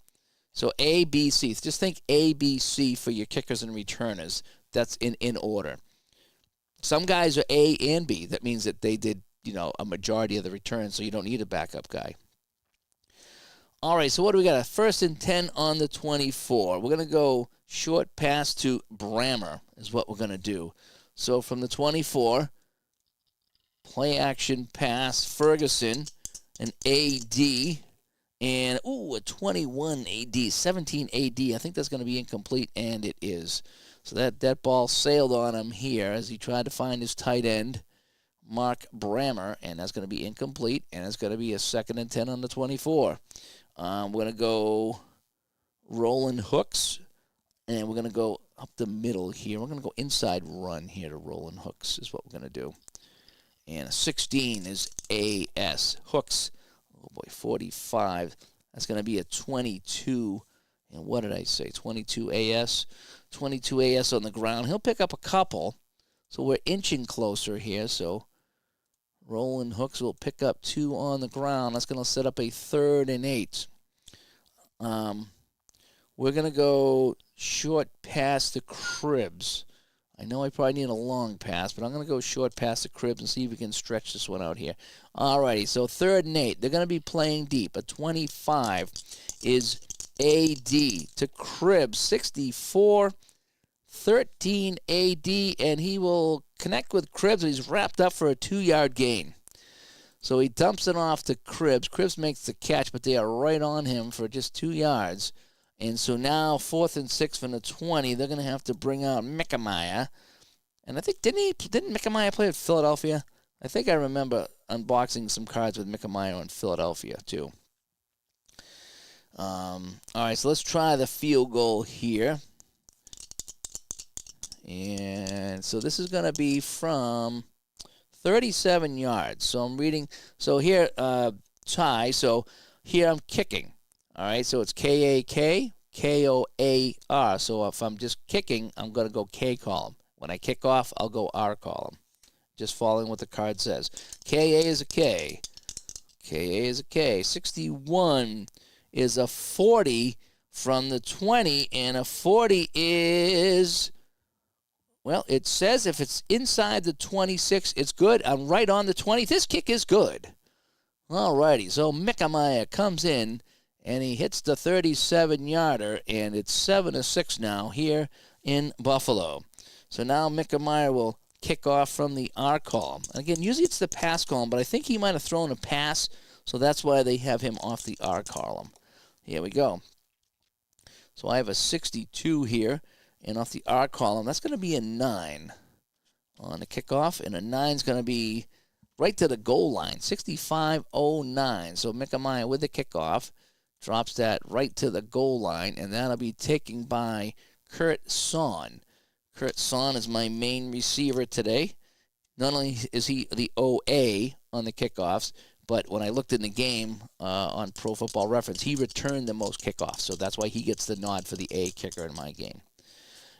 So A, B, C. Just think A, B, C for your kickers and returners. That's in order. Some guys are A and B. That means that they did, a majority of the returns, so you don't need a backup guy. All right, so what do we got? A 1st and 10 on the 24. We're going to go short pass to Brammer is what we're going to do. So from the 24, play action pass, Ferguson, an AD, and, a 21 AD, 17 AD. I think that's going to be incomplete, and it is. So that ball sailed on him here as he tried to find his tight end, Mark Brammer, and that's going to be incomplete, and it's going to be a 2nd and 10 on the 24. We're going to go rolling hooks, and we're going to go up the middle here. We're going to go inside run here to rolling hooks is what we're going to do. And a 16 is AS. Hooks, 45. That's going to be a 22. And what did I say? 22 AS. 22 AS on the ground. He'll pick up a couple. So we're inching closer here. So rolling hooks will pick up 2 on the ground. That's going to set up a 3rd and 8. We're going to go short pass to Cribbs. I know I probably need a long pass, but I'm going to go short pass to Cribbs and see if we can stretch this one out here. All righty, so 3rd and 8. They're going to be playing deep. A 25 is AD to Cribbs, 64, 13 AD, and he will connect with Cribbs. He's wrapped up for a 2-yard gain. So he dumps it off to Cribbs. Cribbs makes the catch, but they are right on him for just 2 yards. And so now 4th and 6 from the 20, they're going to have to bring out Mickemeyer. And I think, didn't Mickemeyer play at Philadelphia? I think I remember unboxing some cards with Mickemeyer in Philadelphia, too. All right, so let's try the field goal here. And so this is going to be from 37 yards. So I'm reading. So here, Ty. So here I'm kicking. All right. So it's K-A-K, K-O-A-R. So if I'm just kicking, I'm going to go K column. When I kick off, I'll go R column. Just following what the card says. K-A is a K. K-A is a K. 61 is a 40 from the 20. And a 40 is... Well, it says if it's inside the 26, it's good. I'm right on the 20. This kick is good. All righty. So Mickemeyer comes in, and he hits the 37-yarder, and it's 7-6 now here in Buffalo. So now Mickemeyer will kick off from the R column. Again, usually it's the pass column, but I think he might have thrown a pass, so that's why they have him off the R column. Here we go. So I have a 62 here. And off the R column, that's going to be a 9 on the kickoff. And a 9 is going to be right to the goal line, 65-09. So Mickemeyer with the kickoff drops that right to the goal line, and that'll be taken by Kurt Son. Kurt Son is my main receiver today. Not only is he the OA on the kickoffs, but when I looked in the game on Pro Football Reference, he returned the most kickoffs. So that's why he gets the nod for the A kicker in my game.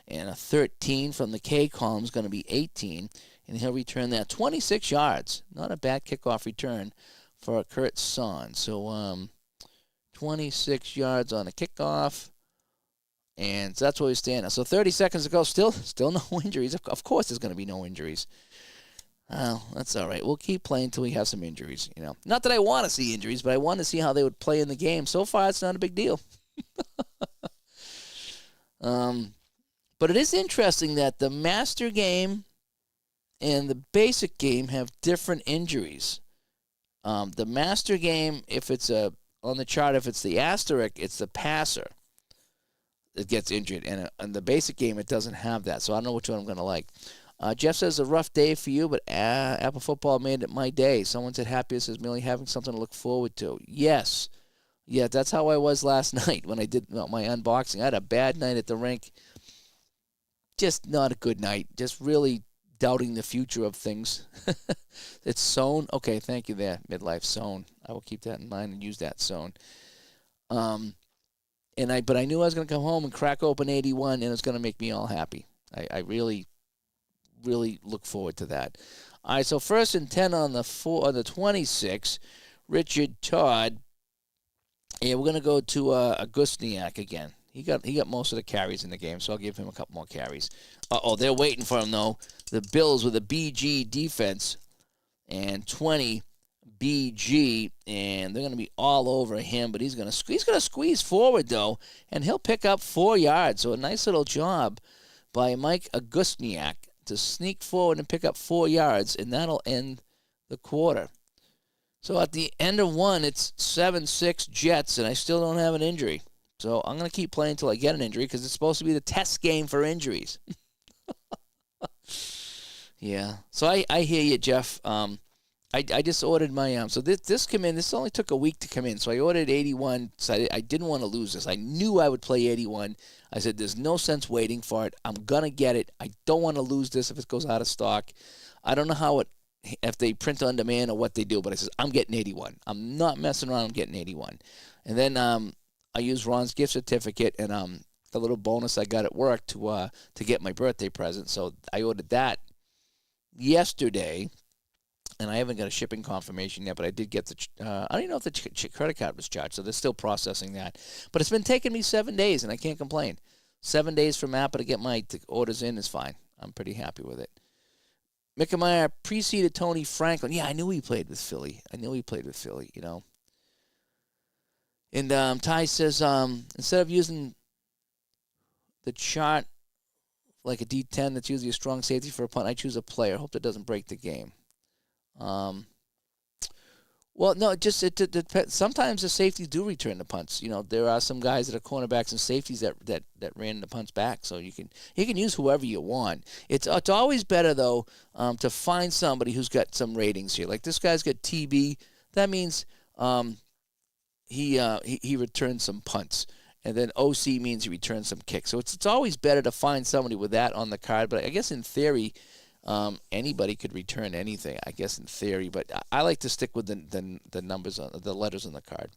And a 13 from the K column is going to be 18, and he'll return that 26 yards. Not a bad kickoff return for Kurt Son. So 26 yards on the kickoff, and that's where we stand now. So 30 seconds to go. Still no injuries. Of course, there's going to be no injuries. Well, that's all right. We'll keep playing until we have some injuries. You know, not that I want to see injuries, but I want to see how they would play in the game. So far, it's not a big deal. But it is interesting that the master game and the basic game have different injuries. The master game, if it's on the chart, if it's the asterisk, it's the passer that gets injured. And in the basic game, it doesn't have that. So I don't know which one I'm going to like. Jeff says, a rough day for you, but APBA Football made it my day. Someone said, happiest is merely having something to look forward to. Yes. Yeah, that's how I was last night when I did my unboxing. I had a bad night at the rink. Just not a good night. Just really doubting the future of things. It's sewn. Okay, thank you there, Midlife Sewn. I will keep that in mind and use that sewn. But I knew I was going to come home and crack open 81, and it was going to make me all happy. I really, really look forward to that. All right, so 1st and 10 on the 26. Richard Todd. Yeah, we're going to go to Augustniak again. He got most of the carries in the game, so I'll give him a couple more carries. They're waiting for him, though. The Bills with a BG defense and 20 BG, and they're going to be all over him, but he's going to squeeze forward, though, and he'll pick up 4 yards. So a nice little job by Mike Augustniak to sneak forward and pick up 4 yards, and that'll end the quarter. So at the end of one, it's 7-6 Jets, and I still don't have an injury. So I'm going to keep playing until I get an injury because it's supposed to be the test game for injuries. Yeah. So I hear you, Jeff. I just ordered my so this came in. This only took a week to come in. So I ordered 81. So I didn't want to lose this. I knew I would play 81. I said there's no sense waiting for it. I'm going to get it. I don't want to lose this if it goes out of stock. I don't know if they print on demand or what they do, but I said I'm getting 81. I'm not messing around. I'm getting 81. And then I used Ron's gift certificate and the little bonus I got at work to get my birthday present. So I ordered that yesterday, and I haven't got a shipping confirmation yet, but I did get I don't even know if the credit card was charged, so they're still processing that. But it's been taking me 7 days, and I can't complain. 7 days from APBA to get my orders in is fine. I'm pretty happy with it. Mickemeyer preceded Tony Franklin. Yeah, I knew he played with Philly. You know. And Ty says, instead of using the chart like a D10 that's usually a strong safety for a punt, I choose a player. Hope that doesn't break the game. Well, no, it depends. Sometimes the safeties do return the punts. You know, there are some guys that are cornerbacks and safeties that ran the punts back. So you can use whoever you want. It's always better though to find somebody who's got some ratings here. Like this guy's got TB. That means he returned some punts. And then OC means he returned some kicks. So it's always better to find somebody with that on the card. But I guess in theory, anybody could return anything. I guess in theory, but I like to stick with the numbers on the letters on the card.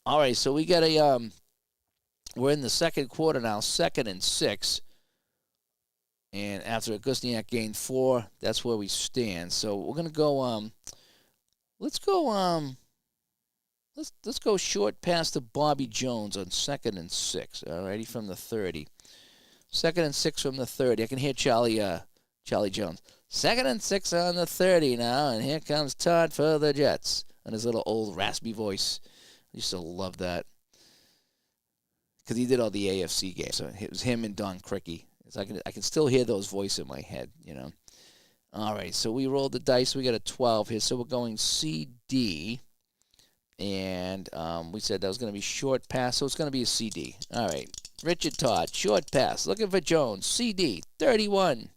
All right, so we got we're in the second quarter now, 2nd and 6. And after Gusniak gained 4, that's where we stand. So we're gonna go. Let's go. Let's go short pass to Bobby Jones on 2nd and 6. All righty, from the 30. 2nd and 6 from the 30. I can hear Charlie Jones. 2nd and 6 on the 30 now, and here comes Todd for the Jets and his little old raspy voice. I used to love that because he did all the AFC games. So it was him and Don Criqui. So I can still hear those voices in my head, you know. All right, so we rolled the dice. We got a 12 here, so we're going CD. And we said that was going to be short pass, so it's going to be a CD. All right, Richard Todd, short pass, looking for Jones, CD, 31.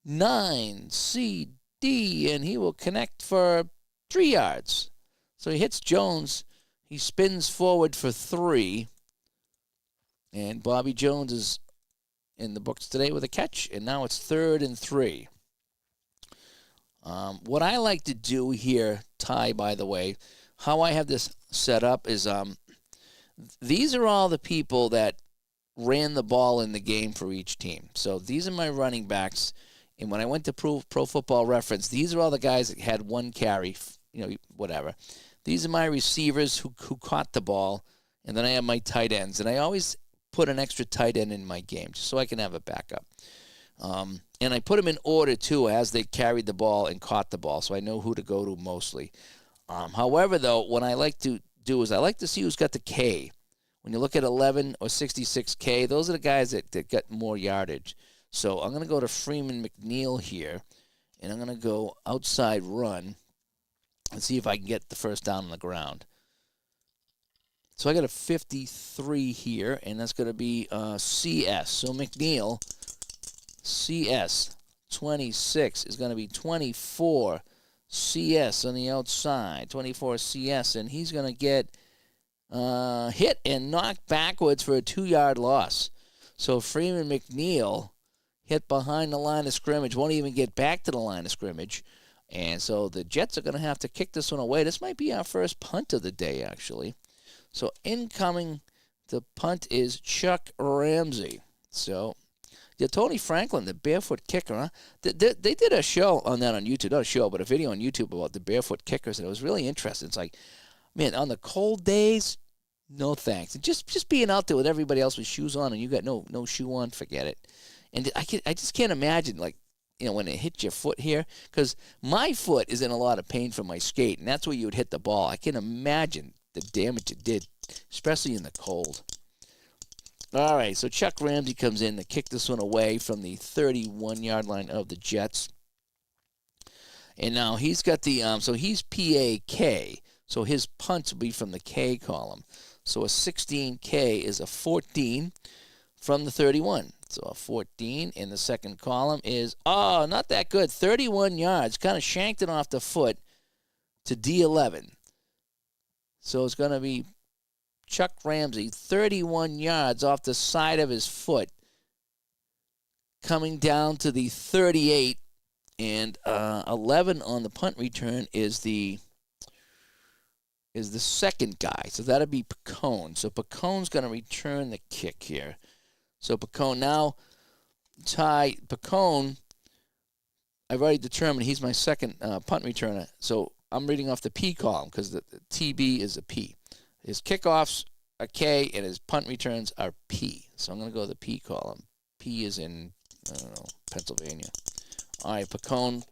9, CD, and he will connect for 3 yards. So he hits Jones. He spins forward for 3. And Bobby Jones is in the books today with a catch, and now it's 3rd and 3. What I like to do here, Ty, by the way, how I have this set up is these are all the people that ran the ball in the game for each team. So these are my running backs. And when I went to Pro Football Reference, these are all the guys that had 1 carry, you know, whatever. These are my receivers who caught the ball. And then I have my tight ends. And I always put an extra tight end in my game just so I can have a backup. And I put them in order, too, as they carried the ball and caught the ball, so I know who to go to mostly. However, though, what I like to do is I like to see who's got the K. When you look at 11 or 66K, those are the guys that get more yardage. So I'm going to go to Freeman McNeil here, and I'm going to go outside run and see if I can get the first down on the ground. So I got a 53 here, and that's going to be CS. So McNeil, CS, 26 is going to be 24 CS on the outside, 24 CS, and he's going to get hit and knocked backwards for a 2-yard loss. So Freeman McNeil hit behind the line of scrimmage, won't even get back to the line of scrimmage. And so the Jets are going to have to kick this one away. This might be our first punt of the day, actually. So incoming, the punt is Chuck Ramsey. So, yeah, Tony Franklin, the barefoot kicker, huh? They did a show on that on YouTube. Not a show, but a video on YouTube about the barefoot kickers, and it was really interesting. It's like, man, on the cold days, no thanks. And just being out there with everybody else with shoes on and you got no shoe on, forget it. And I just can't imagine, like, you know, when it hit your foot here, because my foot is in a lot of pain from my skate, and that's where you would hit the ball. I can imagine the damage it did, especially in the cold. All right, so Chuck Ramsey comes in to kick this one away from the 31-yard line of the Jets. And now he's got the, so he's PAK, so his punts will be from the K column. So a 16K is a 14 from the 31. So a 14 in the second column is, not that good, 31 yards, kind of shanked it off the foot to D11. So it's going to be Chuck Ramsey, 31 yards off the side of his foot, coming down to the 38, and 11 on the punt return is the second guy. So that'll be Picone. So Picone's going to return the kick here. So Picone now, Picone, I've already determined he's my second punt returner. So I'm reading off the P column because the TB is a P. His kickoffs are K and his punt returns are P. So I'm going to go to the P column. P is in, Pennsylvania. All right, Picone,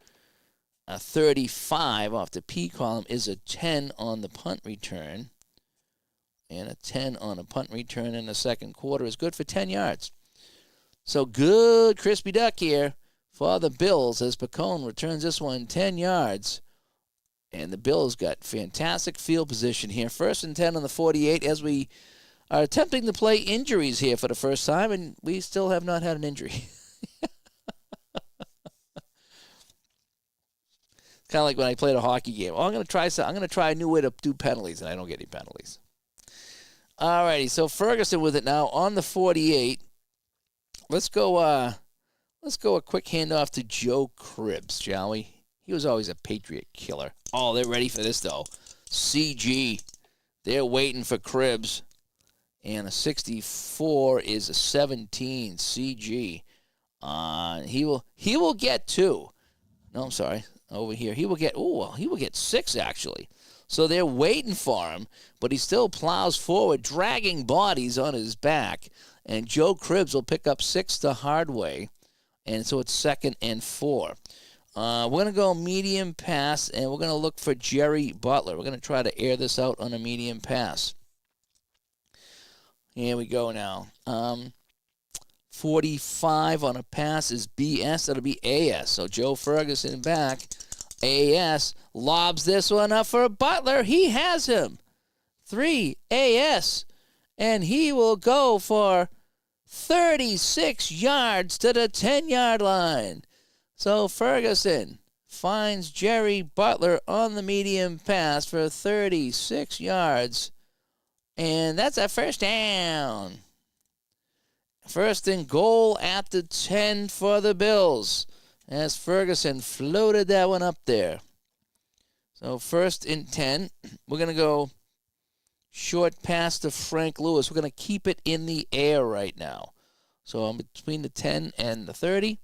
35 off the P column is a 10 on the punt return. And a 10 on a punt return in the second quarter is good for 10 yards. So good crispy duck here for the Bills as Picone returns this one 10 yards. And the Bills got fantastic field position here. 1st and 10 on the 48 as we are attempting to play injuries here for the first time, and we still have not had an injury. Kind of like when I played a hockey game. Oh, I'm going to try a new way to do penalties, and I don't get any penalties. All righty, so Ferguson with it now on the 48. Let's go a quick handoff to Joe Cribbs, shall we? He was always a Patriot killer. Oh, they're ready for this, though. CG. They're waiting for Cribbs. And a 64 is a 17, CG. He will get 2. No, I'm sorry. Over here. He will get 6, actually. So they're waiting for him, but he still plows forward, dragging bodies on his back. And Joe Cribbs will pick up 6 the hard way. And so it's 2nd and 4. We're going to go medium pass, and we're going to look for Jerry Butler. We're going to try to air this out on a medium pass. Here we go now. 45 on a pass is BS. That'll be AS. So Joe Ferguson back. AS lobs this one up for Butler. He has him. 3 AS. And he will go for 36 yards to the 10-yard line. So Ferguson finds Jerry Butler on the medium pass for 36 yards. And that's a first down. First and goal at the 10 for the Bills, as Ferguson floated that one up there. So 1st and 10. We're going to go short pass to Frank Lewis. We're going to keep it in the air right now. So I'm between the 10 and the 30,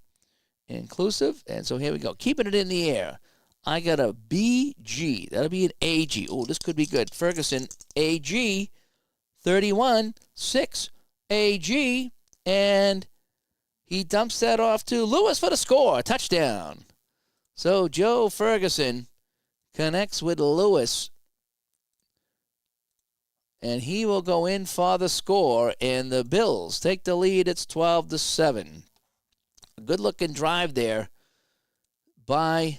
inclusive. And so here we go. Keeping it in the air. I got a BG. That'll be an AG. Oh, this could be good. Ferguson, AG, 31, 6, AG. And he dumps that off to Lewis for the score. Touchdown. So Joe Ferguson connects with Lewis. And he will go in for the score. And the Bills take the lead. It's 12-7. A good-looking drive there by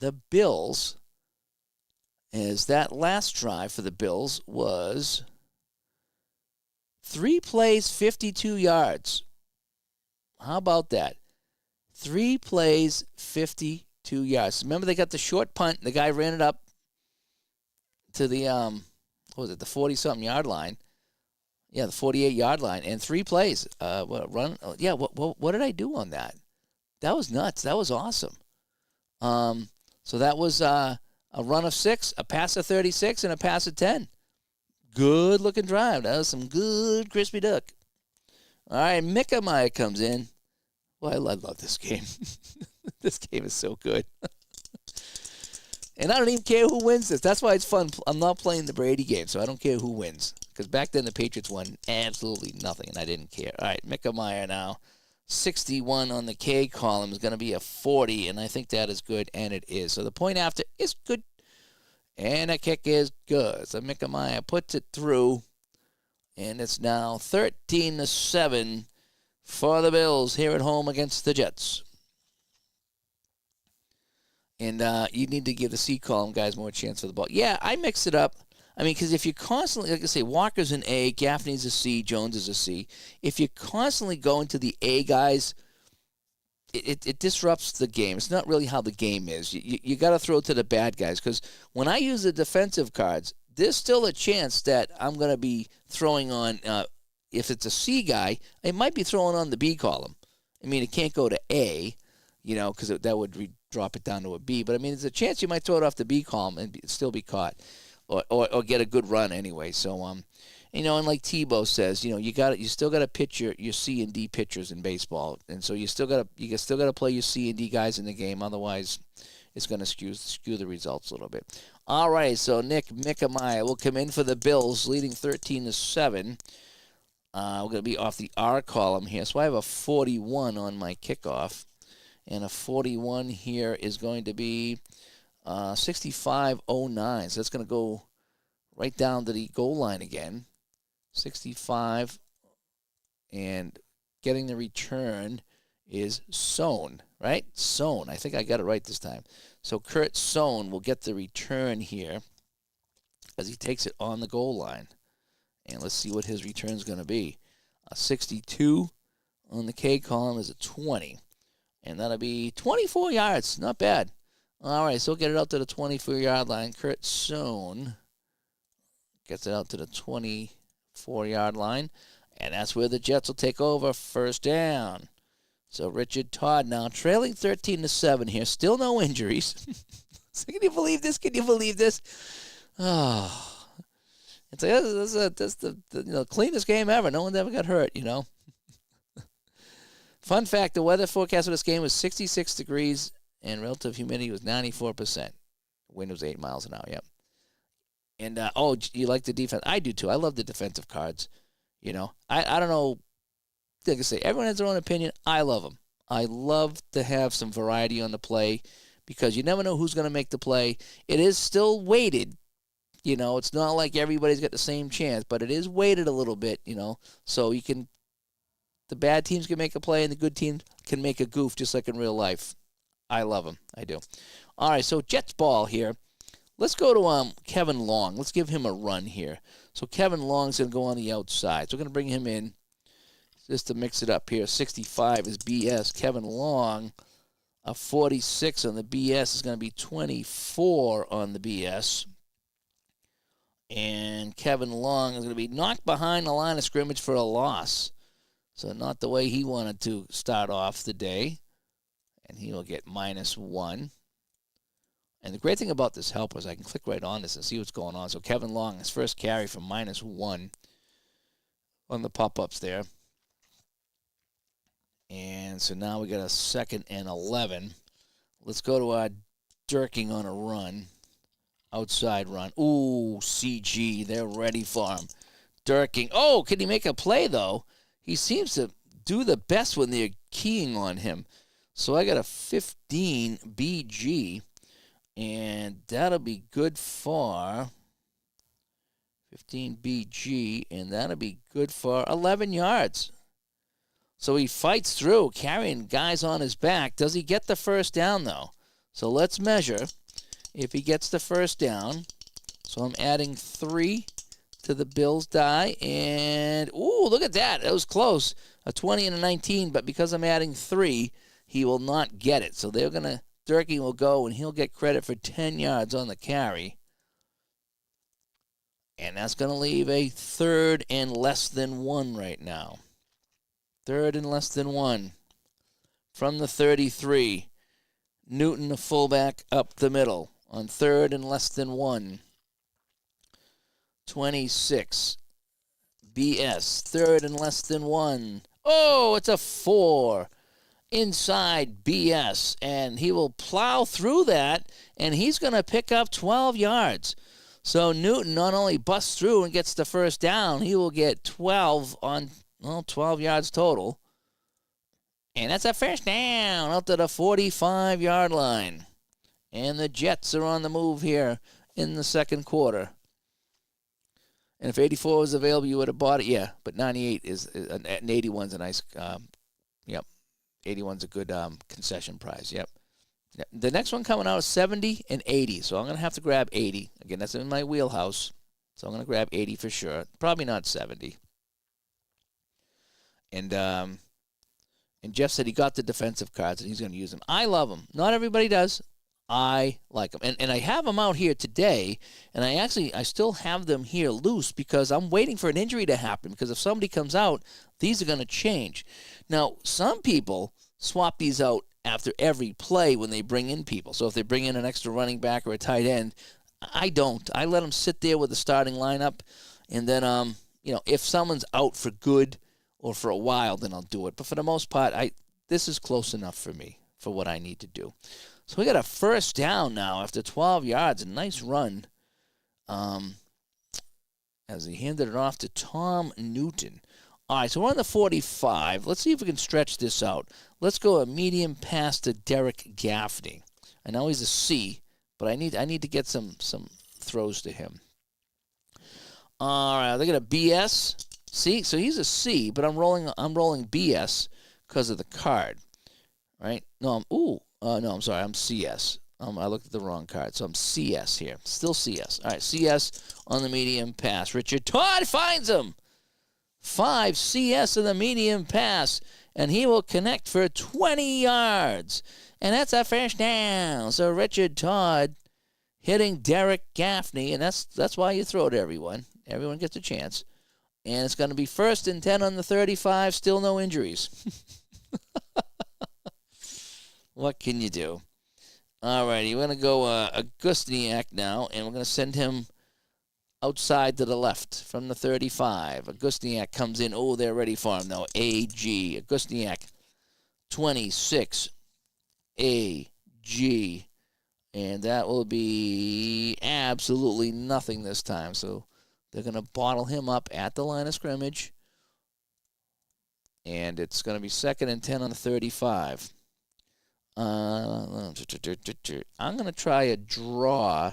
the Bills. As that last drive for the Bills was 3 plays, 52 yards. How about that? 3 plays, 52 yards. Remember, they got the short punt. The guy ran it up to the, the 40-something yard line. Yeah, the 48-yard line. And 3 plays. What did I do on that? That was nuts. That was awesome. So that was a run of 6, a pass of 36, and a pass of 10. Good-looking drive. That was some good crispy duck. All right, Mickemeyer comes in. Well, I love this game. This game is so good. And I don't even care who wins this. That's why it's fun. I'm not playing the Brady game, so I don't care who wins. Because back then the Patriots won absolutely nothing, and I didn't care. All right, Mickemeyer now. 61 on the K column is going to be a 40, and I think that is good, and it is. So the point after is good. And a kick is good. So Mickemeyer puts it through. And it's now 13-7 for the Bills here at home against the Jets. And you need to give the C column guys more chance for the ball. Yeah, I mix it up. I mean, because if you constantly, like I say, Walker's an A, Gaffney's a C, Jones is a C. If you constantly go into the A guys, it disrupts the game. It's not really how the game is. You got to throw to the bad guys, because when I use the defensive cards, there's still a chance that I'm going to be throwing on, if it's a C guy, I might be throwing on the B column. I mean, it can't go to A, because that would drop it down to a B. But, I mean, there's a chance you might throw it off the B column and still be caught or get a good run anyway. So, and like Tebow says, you still got to pitch your C and D pitchers in baseball, and so you still got to play your C and D guys in the game. Otherwise, it's going to skew the results a little bit. All right, so Nick Mickemeyer will come in for the Bills, leading 13-7. We're going to be off the R column here, so I have a 41 on my kickoff, and a 41 here is going to be 65-09. So that's going to go right down to the goal line again. 65, and getting the return is Sohn, right? Sohn. I think I got it right this time. So Kurt Sohn will get the return here as he takes it on the goal line. And let's see what his return is going to be. A 62 on the K column is a 20. And that'll be 24 yards. Not bad. All right, so we'll get it out to the 24-yard line. Kurt Sohn gets it out to the 24-yard line, and that's where the Jets will take over. First down. So Richard Todd now trailing 13-7 here. Still no injuries. So can you believe this? Can you believe this? Oh, it's like, this the cleanest game ever. No one's ever got hurt, Fun fact, the weather forecast for this game was 66 degrees and relative humidity was 94%. Wind was 8 miles an hour, yep. And, you like the defense? I do, too. I love the defensive cards. I don't know. Like I say, everyone has their own opinion. I love them. I love to have some variety on the play because you never know who's going to make the play. It is still weighted. It's not like everybody's got the same chance, but it is weighted a little bit, so the bad teams can make a play and the good teams can make a goof just like in real life. I love them. I do. All right, so Jets ball here. Let's go to Kevin Long. Let's give him a run here. So Kevin Long's going to go on the outside. So we're going to bring him in just to mix it up here. 65 is BS. Kevin Long, a 46 on the BS is going to be 24 on the BS. And Kevin Long is going to be knocked behind the line of scrimmage for a loss. So not the way he wanted to start off the day. And he will get -1. And the great thing about this helper is I can click right on this and see what's going on. So Kevin Long, his first carry from -1 on the pop-ups there. And so now we got a 2nd and 11. Let's go to our Durking on a run. Outside run. Ooh, CG. They're ready for him. Durking. Oh, can he make a play, though? He seems to do the best when they're keying on him. So I got a 15 BG. And that'll be good for 15 BG. And that'll be good for 11 yards. So he fights through, carrying guys on his back. Does he get the first down, though? So let's measure if he gets the first down. So I'm adding 3 to the Bills die. And, ooh, look at that. That was close. A 20 and a 19, but because I'm adding 3, he will not get it. So they're going to, Durkee will go, and he'll get credit for 10 yards on the carry. And that's going to leave a 3rd and less than 1 right now. 3rd and less than 1. From the 33. Newton, the fullback, up the middle. On 3rd and less than 1. 26. BS. 3rd and less than 1. Oh, it's a 4. Inside BS. And he will plow through that, and he's going to pick up 12 yards. So Newton not only busts through and gets the first down, he will get 12 on 12 yards total. And that's a first down out to the 45-yard line. And the Jets are on the move here in the second quarter. And if 84 was available, you would have bought it. Yeah, but 98 is, an 81's a nice, 81's a good concession price. Yep. The next one coming out is 70 and 80. So I'm going to have to grab 80. Again, that's in my wheelhouse. So I'm going to grab 80 for sure. Probably not 70. And Jeff said he got the defensive cards and he's going to use them. I love them. Not everybody does. I like them. And I have them out here today, and I still have them here loose because I'm waiting for an injury to happen, because if somebody comes out, these are going to change. Now, some people swap these out after every play when they bring in people. So if they bring in an extra running back or a tight end, I don't. I let them sit there with the starting lineup, and then if someone's out for good or for a while, then I'll do it. But for the most part, this is close enough for me for what I need to do. So we got a first down now after 12 yards. A nice run as he handed it off to Tom Newton. All right, so we're on the 45. Let's see if we can stretch this out. Let's go a medium pass to Derek Gaffney. I know he's a C, but I need to get some throws to him. All right, look at a BS. See, so he's a C, but I'm rolling BS because of the card, right? No, I'm sorry, I'm CS. I looked at the wrong card, so I'm CS here. Still CS. All right, CS on the medium pass. Richard Todd finds him. 5 CS in the medium pass, and he will connect for 20 yards. And that's a first down. So Richard Todd hitting Derek Gaffney, and that's why you throw to everyone. Everyone gets a chance. And it's going to be 1st and 10 on the 35, still no injuries. What can you do? All righty, we're going to go Augustiniak now, and we're going to send him outside to the left from the 35. Augustiniak comes in. Oh, they're ready for him, though. AG. Augustiniak, 26. AG. And that will be absolutely nothing this time. So they're going to bottle him up at the line of scrimmage. And it's going to be 2nd and 10 on the 35. I'm going to try a draw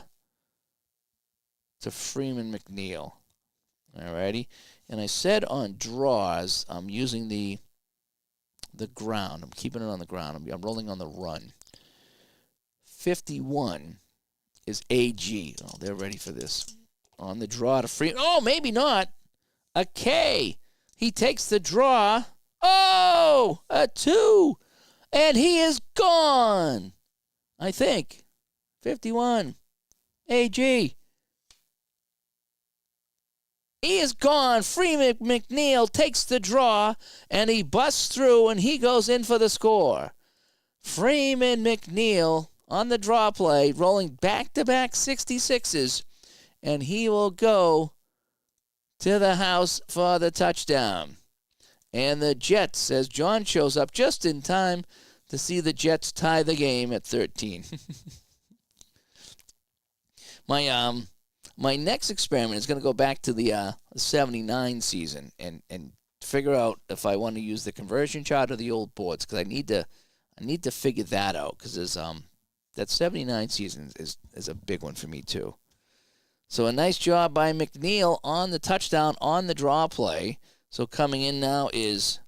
to Freeman McNeil. Alrighty. And I said on draws, I'm using the ground. I'm keeping it on the ground. I'm rolling on the run. 51 is AG. Oh, they're ready for this. On the draw to Freeman. Oh, maybe not. A K. He takes the draw. Oh, a 2. And he is gone. I think. 51. AG. He is gone. Freeman McNeil takes the draw, and he busts through, and he goes in for the score. Freeman McNeil on the draw play, rolling back-to-back 66s, and he will go to the house for the touchdown. And the Jets, as John shows up just in time to see the Jets tie the game at 13. My next experiment is going to go back to the 79 season and figure out if I want to use the conversion chart or the old boards, because I need to figure that out, because that 79 season is a big one for me too. So a nice job by McNeil on the touchdown on the draw play. So coming in now is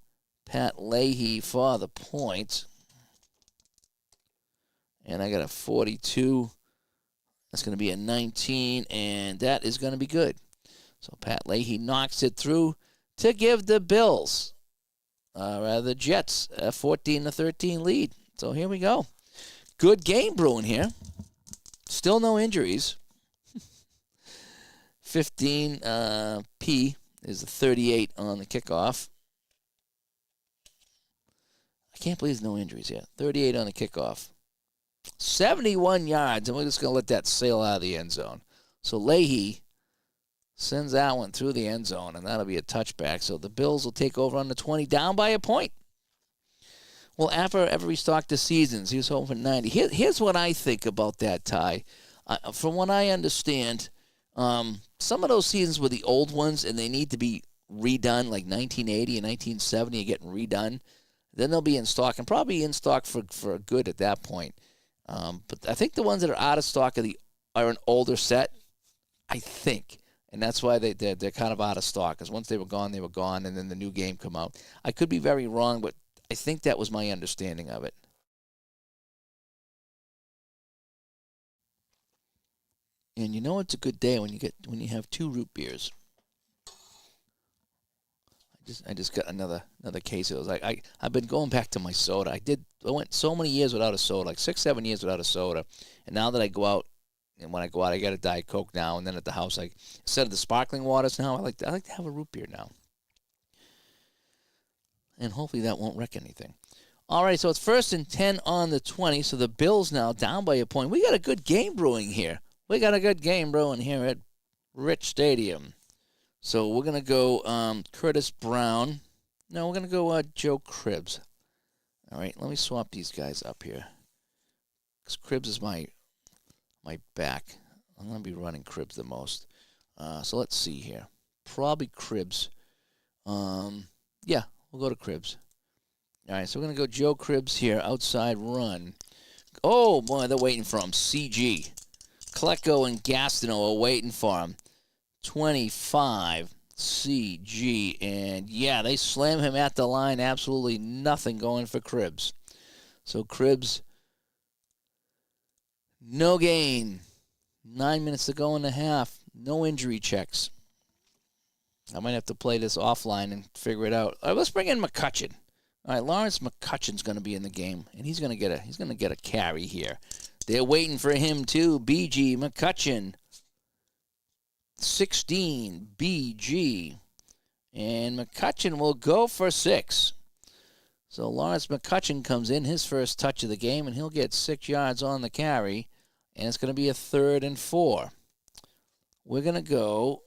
Pat Leahy for the point. And I got a 42. That's going to be a 19, and that is going to be good. So Pat Leahy knocks it through to give the Bills, the Jets, a 14-13 lead. So here we go. Good game brewing here. Still no injuries. 15 P is the 38 on the kickoff. I can't believe there's no injuries yet. 38 on the kickoff. 71 yards, and we're just going to let that sail out of the end zone. So Leahy sends that one through the end zone, and that'll be a touchback. So the Bills will take over on the 20, down by a point. Well, after every stock the seasons, he was home for 90. Here's what I think about that, Ty. From what I understand, some of those seasons were the old ones, and they need to be redone, like 1980 and 1970 are getting redone. Then they'll be in stock, and probably in stock for good at that point. But I think the ones that are out of stock are an older set, I think. And that's why they're kind of out of stock, because once they were gone, and then the new game come out. I could be very wrong, but I think that was my understanding of it. And you know it's a good day when you have 2 root beers. I just got another case. It was like I've been going back to my soda. I went so many years without a soda, like 6-7 years without a soda. And now that I go out, and when I go out, I got a Diet Coke now. And then at the house, instead of the sparkling waters now, I like to have a root beer now. And hopefully that won't wreck anything. All right, so it's 1st and 10 on the 20. So the Bills now down by a point. We got a good game brewing here. At Rich Stadium. So we're going to go Curtis Brown. No, we're going to go Joe Cribbs. All right, let me swap these guys up here. Because Cribbs is my back. I'm going to be running Cribbs the most. So let's see here. Probably Cribbs. Yeah, we'll go to Cribbs. All right, so we're going to go Joe Cribbs here, outside run. Oh, boy, they're waiting for him. CG. Klecko and Gastineau are waiting for him. 25, CG, and yeah, they slam him at the line. Absolutely nothing going for Cribbs. So Cribbs, no gain. 9 minutes to go in the half. No injury checks. I might have to play this offline and figure it out. All right, let's bring in McCutcheon. All right, Lawrence McCutcheon's going to be in the game, and he's going to get a carry here. They're waiting for him too. BG McCutcheon, 16 BG, and McCutcheon will go for 6. So Lawrence McCutcheon comes in, his first touch of the game, and he'll get 6 yards on the carry, and it's going to be a 3rd and 4. We're going to go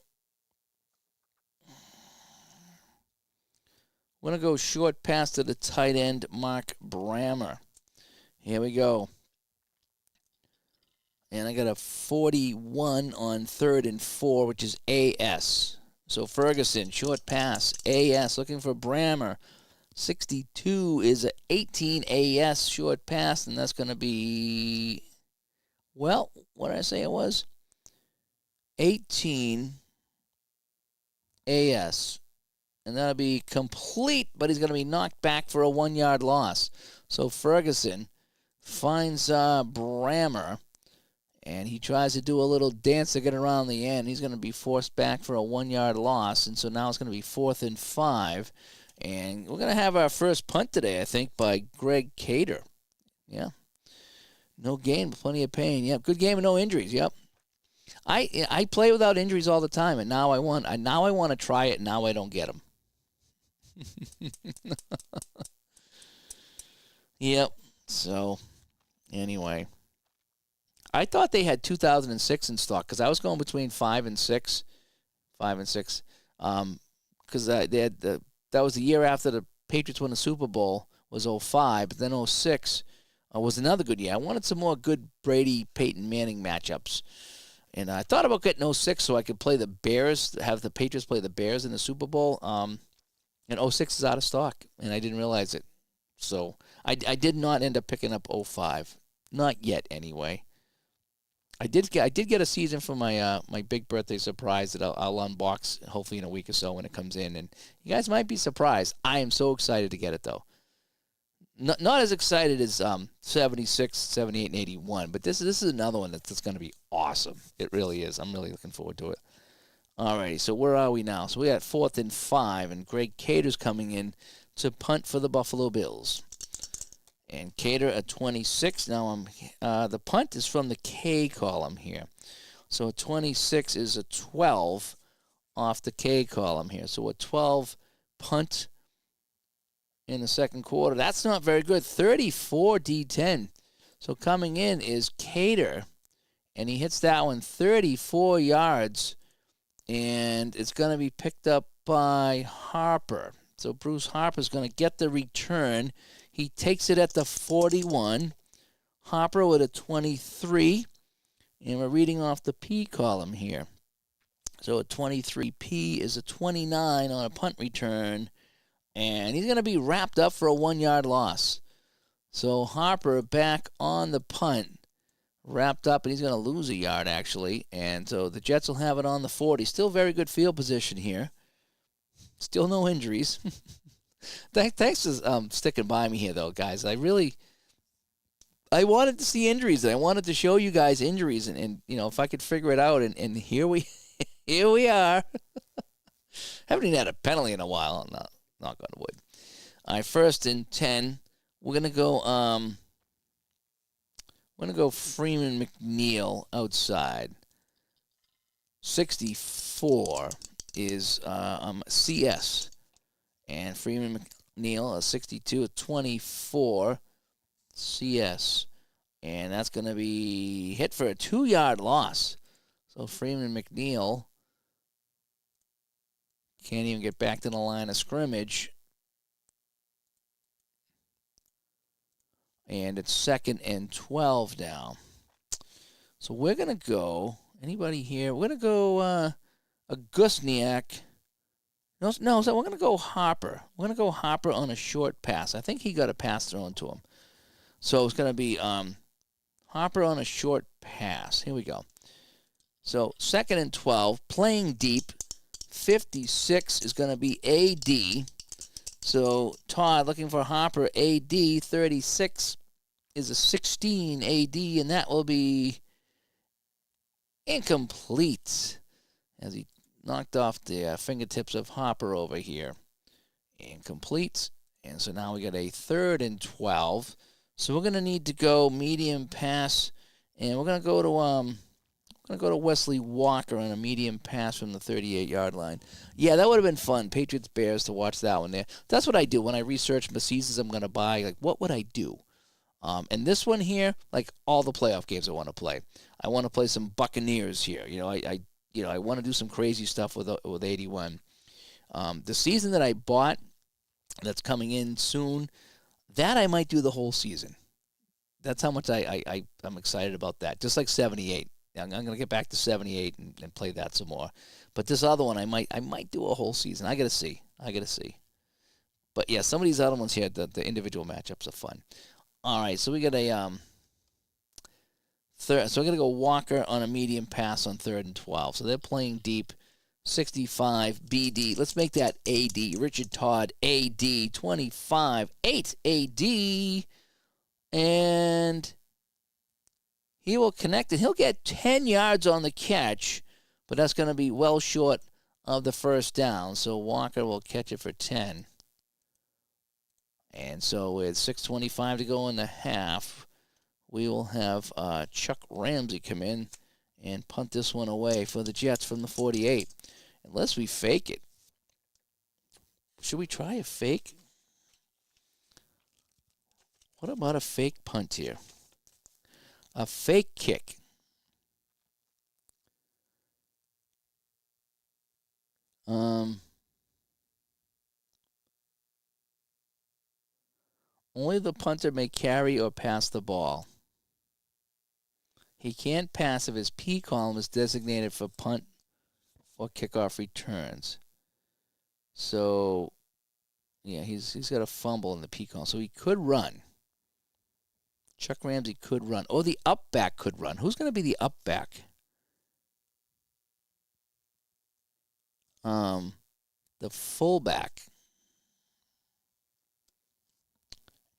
short pass to the tight end, Mark Brammer. Here we go. And I got a 41 on 3rd and 4, which is AS. So Ferguson, short pass, AS, looking for Brammer. 62 is an 18 AS short pass, and that's going to be, well, what did I say it was? 18 AS. And that'll be complete, but he's going to be knocked back for a 1-yard loss. So Ferguson finds Brammer, and he tries to do a little dance to get around the end. He's going to be forced back for a 1-yard loss, and so now it's going to be 4th and 5. And we're going to have our first punt today, I think, by Greg Cater. Yeah. No gain, but plenty of pain. Yep, good game and no injuries. Yep. I play without injuries all the time, and now I want to try it, and now I don't get them. Yep. So, anyway, I thought they had 2006 in stock because I was going between 5 and 6, because they had that was the year after the Patriots won the Super Bowl, was 05, but then 06 was another good year. I wanted some more good Brady-Peyton Manning matchups. And I thought about getting 06 so I could play the Bears, have the Patriots play the Bears in the Super Bowl. And 06 is out of stock, and I didn't realize it. So I did not end up picking up 05. Not yet, anyway. I did get a season for my my big birthday surprise that I'll unbox hopefully in a week or so when it comes in, and you guys might be surprised. I am so excited to get it though. Not as excited as 76, 78, and 81, but this is another one that's going to be awesome. It really is. I'm really looking forward to it. Alrighty, so where are we now? So we're at 4th and 5, and Greg Cater's coming in to punt for the Buffalo Bills. And Cater at 26. Now the punt is from the K column here. So a 26 is a 12 off the K column here. So a 12 punt in the second quarter. That's not very good. 34 D10. So coming in is Cater, and he hits that one 34 yards, and it's going to be picked up by Harper. So Bruce Harper's going to get the return. He takes it at the 41. Harper with a 23. And we're reading off the P column here. So a 23P is a 29 on a punt return. And he's going to be wrapped up for a 1-yard loss. So Harper back on the punt. Wrapped up, and he's going to lose a yard, actually. And so the Jets will have it on the 40. Still very good field position here. Still no injuries. Thanks for sticking by me here, though, guys. I wanted to see injuries, and I wanted to show you guys injuries, and you know, if I could figure it out, and here we are. Haven't even had a penalty in a while. Knock on wood. All right, 1st and 10. We're gonna go Freeman McNeil outside. 64 is CS. And Freeman McNeil, a 62, a 24 CS. And that's going to be hit for a 2-yard loss. So Freeman McNeil can't even get back to the line of scrimmage. And it's 2nd and 12 now. So we're going to go, anybody here? We're going to go a Gusniak. No, so we're going to go Harper. We're going to go Harper on a short pass. I think he got a pass thrown to him. So it's going to be Harper on a short pass. Here we go. So 2nd and 12, playing deep. 56 is going to be AD. So Todd looking for Harper, AD. 36 is a 16 AD, and that will be incomplete as he knocked off the fingertips of Harper over here. Incomplete. And so now we got a 3rd and 12. So we're going to need to go medium pass, and we're going to go to Wesley Walker on a medium pass from the 38-yard line. Yeah, that would have been fun. Patriots-Bears to watch that one there. That's what I do when I research the seasons I'm going to buy. Like, what would I do? And this one here, like all the playoff games I want to play. I want to play some Buccaneers here. I want to do some crazy stuff with 81. The season that I bought that's coming in soon, that I might do the whole season. That's how much I'm excited about that. Just like 78. I'm going to get back to 78 and play that some more. But this other one, I might do a whole season. I got to see. But yeah, some of these other ones here, the individual matchups are fun. All right, so we got a third. So we're going to go Walker on a medium pass on 3rd and 12. So they're playing deep. 65 BD. Let's make that AD. Richard Todd AD 25 8 AD, and he will connect it. He'll get 10 yards on the catch, but that's going to be well short of the first down. So Walker will catch it for 10. And so with 6:25 to go in the half, we will have Chuck Ramsey come in and punt this one away for the Jets from the 48. Unless we fake it. Should we try a fake? What about a fake punt here? A fake kick. Only the punter may carry or pass the ball. He can't pass if his P column is designated for punt or kickoff returns. So, yeah, he's got a fumble in the P column. So he could run. Chuck Ramsey could run. Oh, the up back could run. Who's going to be the up back? The fullback.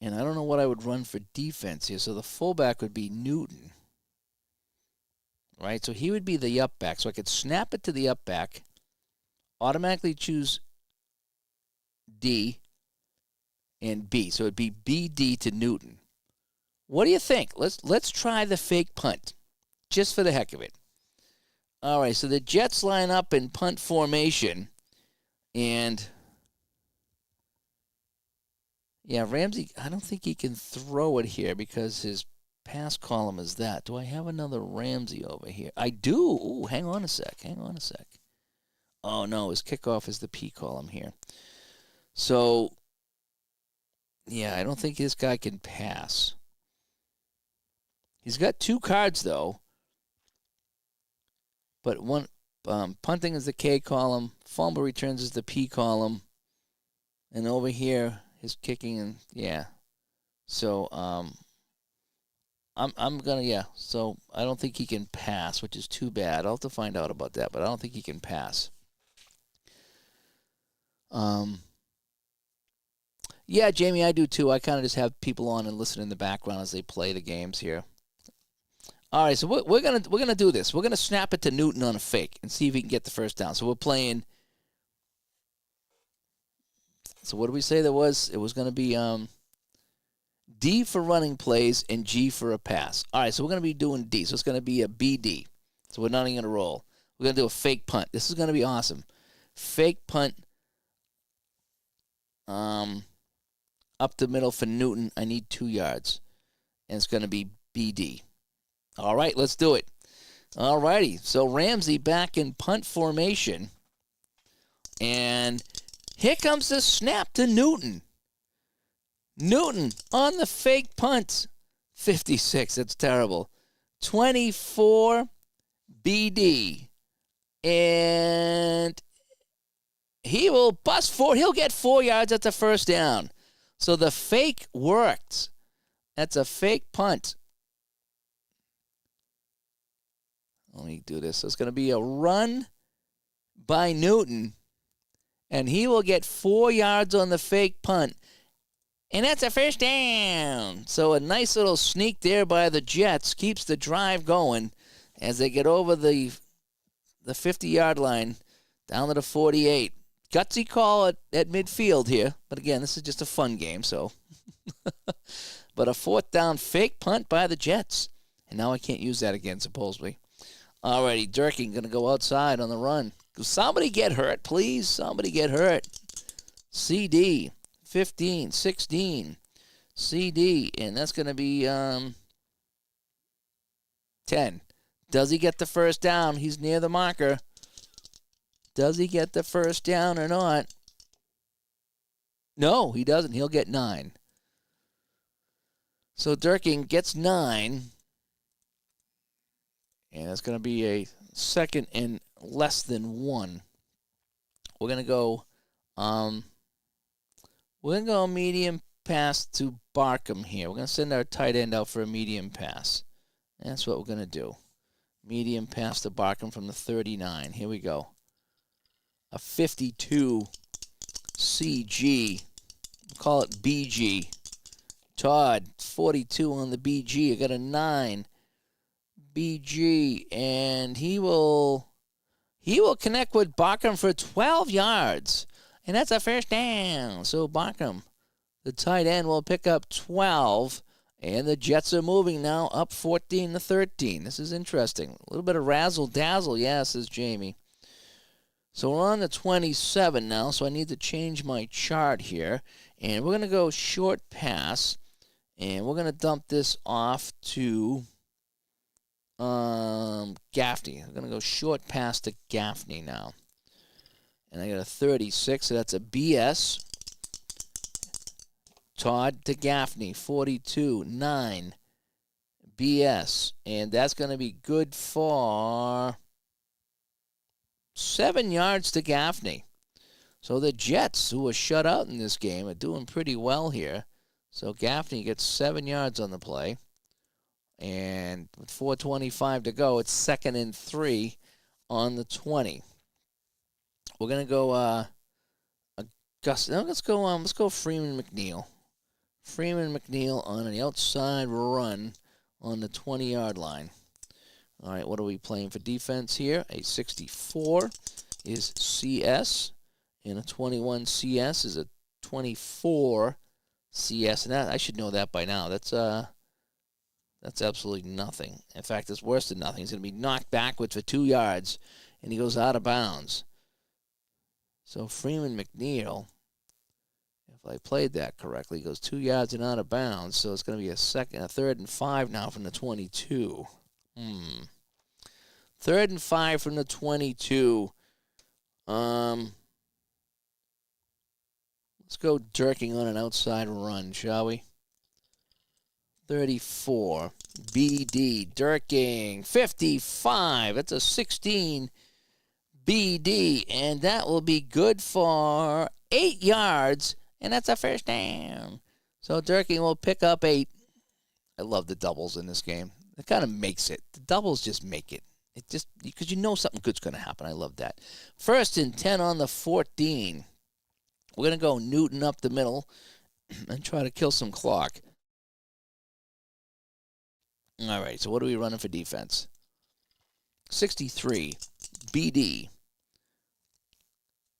And I don't know what I would run for defense here. So the fullback would be Newton. Right? So he would be the up back. So I could snap it to the up back, automatically choose D and B. So it would be BD to Newton. What do you think? Let's try the fake punt, just for the heck of it. All right, so the Jets line up in punt formation, and yeah, Ramsey, I don't think he can throw it here because his pass column is that. Do I have another Ramsey over here? I do. Ooh, hang on a sec. Oh, no, his kickoff is the P column here. So, yeah, I don't think this guy can pass. He's got 2 cards, though. But one punting is the K column, fumble returns is the P column, and over here his kicking and yeah. So I'm gonna So I don't think he can pass, which is too bad. I'll have to find out about that, but I don't think he can pass. Yeah, Jamie, I do too. I kind of just have people on and listen in the background as they play the games here. All right, so we're gonna do this. We're gonna snap it to Newton on a fake and see if he can get the first down. So we're playing. So what did we say there was? It was gonna be D for running plays and G for a pass. All right, so we're gonna be doing D. So it's gonna be a BD. So we're not even gonna roll. We're gonna do a fake punt. This is gonna be awesome. Fake punt. Up the middle for Newton. I need 2 yards, and it's gonna be BD. All right, let's do it. All righty. So Ramsey back in punt formation. And here comes the snap to Newton. Newton on the fake punt. 56. That's terrible. 24 BD. And he will bust 4. He'll get 4 yards at the first down. So the fake worked. That's a fake punt. Let me do this. So it's going to be a run by Newton, and he will get 4 yards on the fake punt, and that's a first down. So a nice little sneak there by the Jets keeps the drive going as they get over the 50-yard line down to the 48. gutsy call at midfield here. But again, this is just a fun game, so. But a 4th down fake punt by the Jets. And now I can't use that again, supposedly. Alrighty, Durkin going to go outside on the run. Somebody get hurt, please. Somebody get hurt. CD, 15, 16. CD, and that's going to be 10. Does he get the first down? He's near the marker. Does he get the first down or not? No, he doesn't. He'll get 9. So Durkin gets 9. And that's going to be a 2nd and less than 1. We're going to go medium pass to Barkham here. We're going to send our tight end out for a medium pass. That's what we're going to do. Medium pass to Barkham from the 39. Here we go. A 52 CG. Call it BG. Todd, 42 on the BG. I got a 9. BG, and he will connect with Barkham for 12 yards. And that's a first down. So Barkham, the tight end, will pick up 12. And the Jets are moving now up 14-13. This is interesting. A little bit of razzle-dazzle, yeah, says Jamie. So we're on the 27 now, so I need to change my chart here. And we're going to go short pass. And we're going to dump this off to Gaffney. I'm going to go short pass to Gaffney now. And I got a 36, so that's a BS. Todd to Gaffney, 42, 9, BS. And that's going to be good for 7 yards to Gaffney. So the Jets, who were shut out in this game, are doing pretty well here. So Gaffney gets 7 yards on the play. And with 4:25 to go, it's 2nd and 3 on the 20. We're going to go let's go Freeman McNeil. Freeman McNeil on the outside run on the 20-yard line. All right, what are we playing for defense here? A 64 is CS, and a 21 CS is a 24 CS. And that, I should know that by now. That's absolutely nothing. In fact, it's worse than nothing. He's going to be knocked backwards for 2 yards, and he goes out of bounds. So Freeman McNeil, if I played that correctly, he goes 2 yards and out of bounds. So it's going to be a 3rd and 5 now from the 22. 3rd and 5 from the 22. Let's go Durkin on an outside run, shall we? 34. BD. Durkin. 55. That's a 16. BD. And that will be good for 8 yards. And that's a first down. So Durkin will pick up 8. I love the doubles in this game. It kind of makes it. The doubles just make it. It just, because you know something good's going to happen. I love that. 1st and 10 on the 14. We're going to go Newton up the middle and try to kill some clock. All right, so what are we running for defense? 63, BD.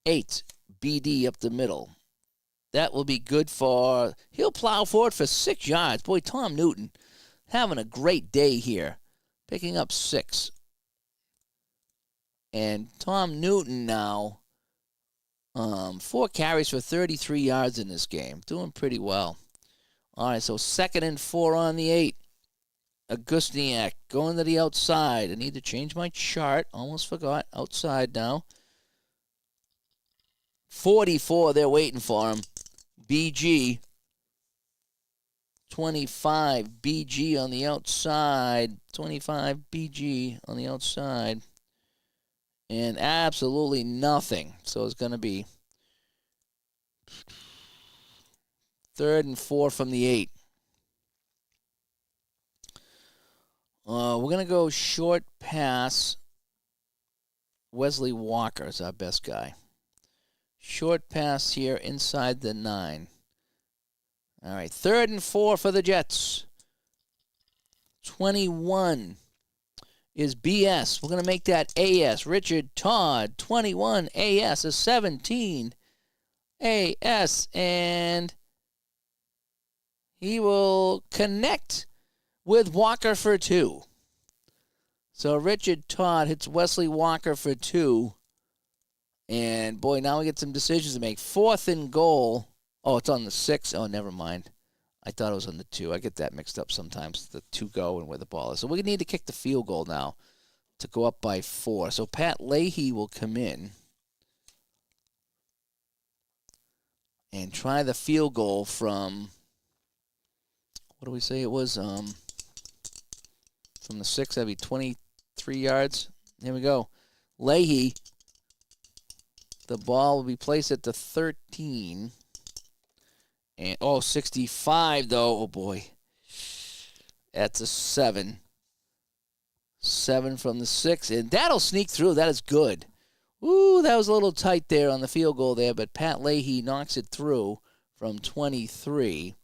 8, BD up the middle. That will be good for, he'll plow forward for 6 yards. Boy, Tom Newton having a great day here, picking up 6. And Tom Newton now, 4 carries for 33 yards in this game. Doing pretty well. All right, so 2nd and 4 on the 8. Augustiniak going to the outside. I need to change my chart. Almost forgot. Outside now. 44, they're waiting for him. BG. 25, BG on the outside. 25, BG on the outside. And absolutely nothing. So it's going to be 3rd and 4 from the 8. We're going to go short pass. Wesley Walker is our best guy. Short pass here inside the 9. All right, 3rd and 4 for the Jets. 21. is BS. We're going to make that AS. Richard Todd, 21 AS, a 17 AS, and he will connect with Walker for 2. So Richard Todd hits Wesley Walker for 2. And, boy, now we get some decisions to make. 4th and goal. Oh, it's on the 6. Oh, never mind. I thought it was on the 2. I get that mixed up sometimes, the 2 go and where the ball is. So we need to kick the field goal now to go up by 4. So Pat Leahy will come in and try the field goal from, what do we say it was? From the 6, that'd be 23 yards. Here we go. Leahy, the ball will be placed at the 13. And 65 though. Oh boy. That's a 7. 7 from the 6. And that'll sneak through. That is good. Ooh, that was a little tight there on the field goal there, but Pat Leahy knocks it through from 23.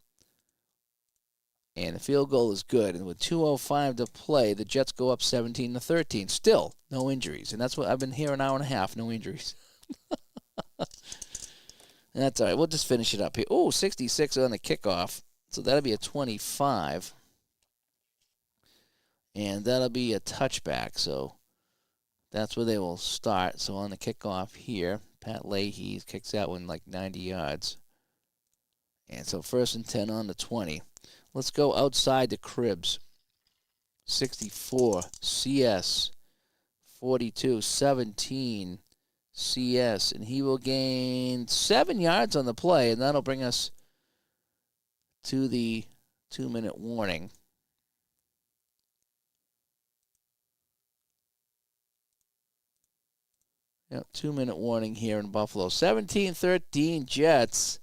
And the field goal is good. And with 2:05 to play, the Jets go up 17-13. Still, no injuries. And that's what I've been here an hour and a half, no injuries. And that's all right. We'll just finish it up here. Oh, 66 on the kickoff. So that'll be a 25. And that'll be a touchback. So that's where they will start. So on the kickoff here, Pat Leahy kicks that one like 90 yards. And so 1st and 10 on the 20. Let's go outside the cribs. 64, CS. 42, 17, CS. And he will gain 7 yards on the play, and that'll bring us to the 2-minute warning. Yep, 2-minute warning here in Buffalo. 17-13 Jets.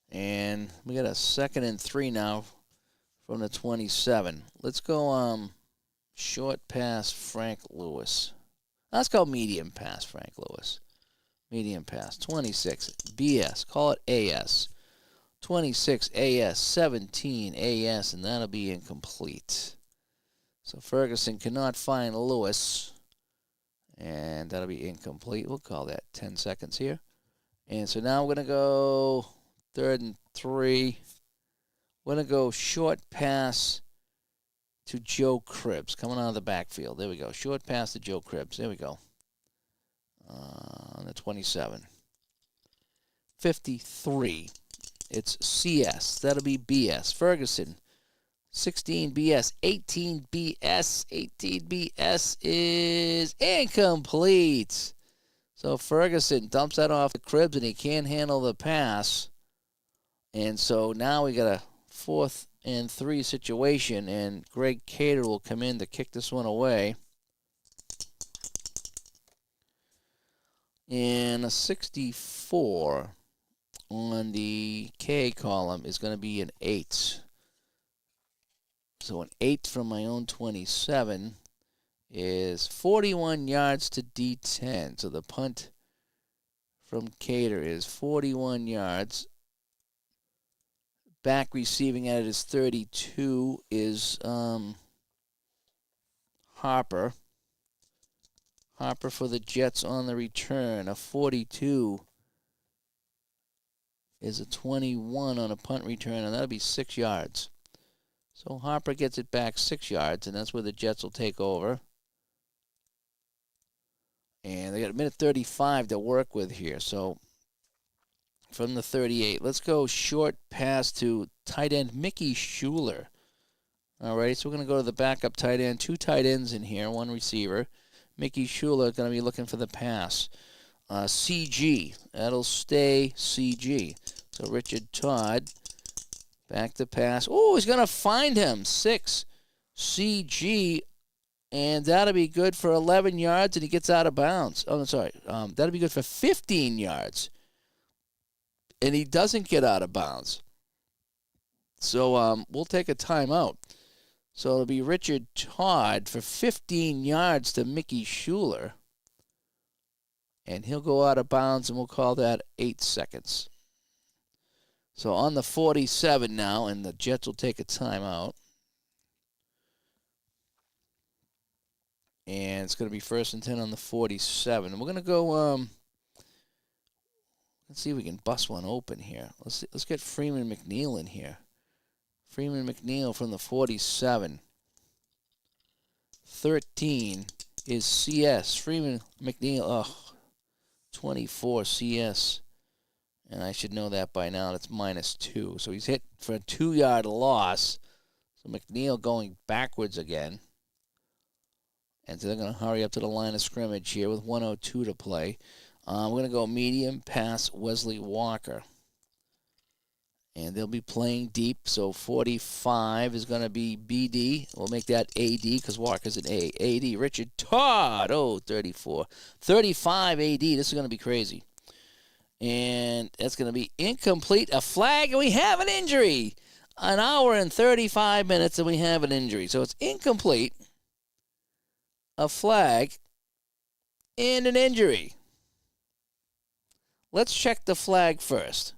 And we got a 2nd and 3 now from the 27. Let's go short pass Frank Lewis. Let's go medium pass Frank Lewis. Medium pass. 26 BS. Call it AS. 26 AS. 17 AS. And that'll be incomplete. So Ferguson cannot find Lewis. And that'll be incomplete. We'll call that 10 seconds here. And so now we're going to go 3rd and 3. We're going to go short pass to Joe Cribbs. Coming out of the backfield. There we go. Short pass to Joe Cribbs. There we go. On the 27. 53. It's CS. That'll be BS. Ferguson. 16 BS. 18 BS. 18 BS is incomplete. So Ferguson dumps that off the Cribbs, and he can't handle the pass. And so now we got a 4th and 3 situation, and Greg Cater will come in to kick this one away. And a 64 on the K column is going to be an 8. So an 8 from my own 27 is 41 yards to D10. So the punt from Cater is 41 yards. Back receiving at it is 32 is Harper. Harper for the Jets on the return. A 42 is a 21 on a punt return, and that'll be 6 yards. So Harper gets it back 6 yards, and that's where the Jets will take over. And they got a minute 35 to work with here. So from the 38, let's go short pass to tight end Mickey Schuler. All right, so we're going to go to the backup tight end. 2 tight ends in here, 1 receiver. Mickey Schuler going to be looking for the pass. CG, that'll stay CG. So Richard Todd, back to pass. Oh, he's going to find him. 6 CG, and that'll be good for 11 yards, and he gets out of bounds. Oh, I'm sorry. That'll be good for 15 yards, and he doesn't get out of bounds. So we'll take a timeout. So it'll be Richard Todd for 15 yards to Mickey Schuler. And he'll go out of bounds, and we'll call that 8 seconds. So on the 47 now, and the Jets will take a timeout. And it's going to be 1st and 10 on the 47. And we're going to go, let's see if we can bust one open here. Let's get Freeman McNeil in here. Freeman McNeil from the 47. 13 is CS. Freeman McNeil, 24 CS. And I should know that by now. That's -2. So he's hit for a 2-yard loss. So McNeil going backwards again. And so they're going to hurry up to the line of scrimmage here with 1:02 to play. We're going to go medium pass Wesley Walker. And they'll be playing deep. So 45 is going to be BD. We'll make that AD because Walker's an A. AD, Richard Todd. 34. 35 AD. This is going to be crazy. And that's going to be incomplete. A flag, and we have an injury. An hour and 35 minutes, and we have an injury. So it's incomplete. A flag, and an injury. Let's check the flag first.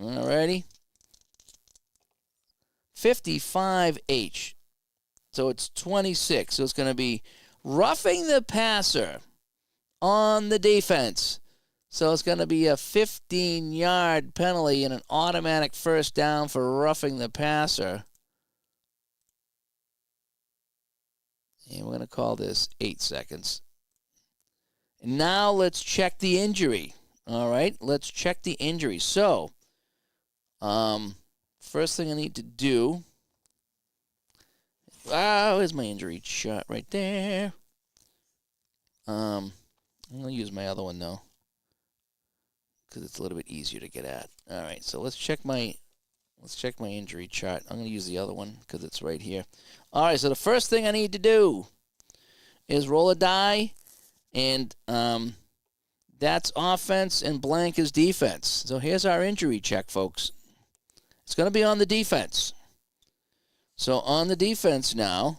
Alrighty. 55H. So it's 26. So it's going to be roughing the passer on the defense. So it's going to be a 15-yard penalty and an automatic first down for roughing the passer. And we're going to call this 8 seconds. And now let's check the injury. All right, let's check the injury. So, first thing I need to do. Where's my injury chart? Right there. I'm going to use my other one, though, because it's a little bit easier to get at. All right, so let's check my injury chart. I'm going to use the other one because it's right here. All right, so the first thing I need to do is roll a die, and that's offense, and blank is defense. So here's our injury check, folks. It's going to be on the defense. So on the defense now,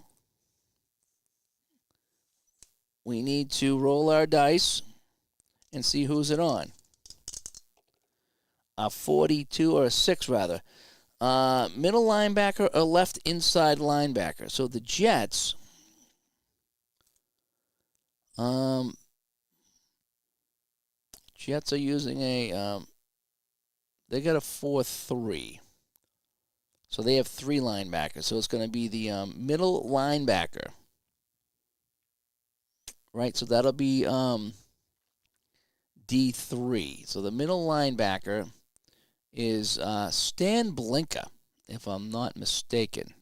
we need to roll our dice and see who's it on. A 42 or a 6, rather. Middle linebacker or left inside linebacker. So the Jets, Jets are using a, they got a 4-3. So they have 3 linebackers. So it's going to be the middle linebacker. Right, so that'll be D3. So the middle linebacker is Stan Blinka, if I'm not mistaken.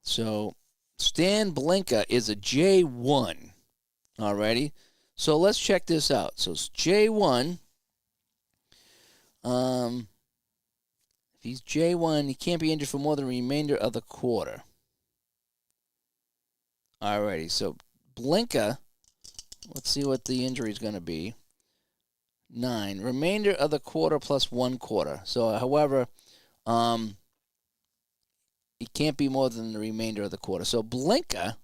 So Stan Blinka is a J1. Alrighty. So let's check this out. So it's J1. If he's J1, he can't be injured for more than the remainder of the quarter. Alrighty. So Blinka, let's see what the injury is going to be. 9. Remainder of the quarter plus 1 quarter. So, however, it can't be more than the remainder of the quarter. So, Blinka,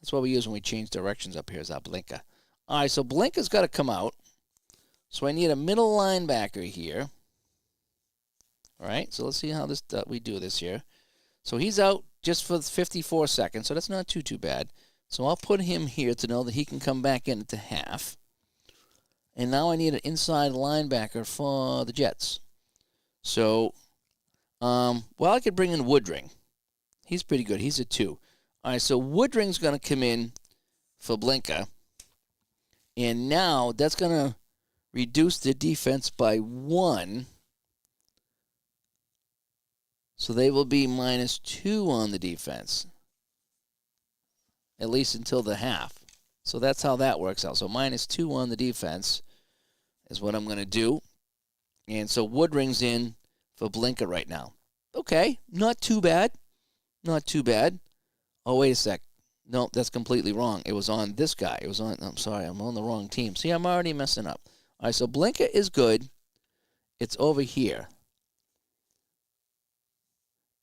that's what we use when we change directions up here, is our Blinka. All right, so Blinka's got to come out. So, I need a middle linebacker here. All right, so let's see how this we do this here. So, he's out just for 54 seconds, so that's not too bad. So, I'll put him here to know that he can come back in at the half. And now I need an inside linebacker for the Jets. So, well, I could bring in Woodring. He's pretty good. He's a 2. All right, so Woodring's going to come in for Blinka. And now that's going to reduce the defense by 1. So they will be -2 on the defense, at least until the half. So that's how that works out. So -2 on the defense is what I'm going to do. And so Woodring's in for Blinka right now. Okay, not too bad. Not too bad. Oh, wait a sec. No, that's completely wrong. It was on this guy. It was on, I'm sorry, I'm on the wrong team. See, I'm already messing up. All right, so Blinka is good. It's over here.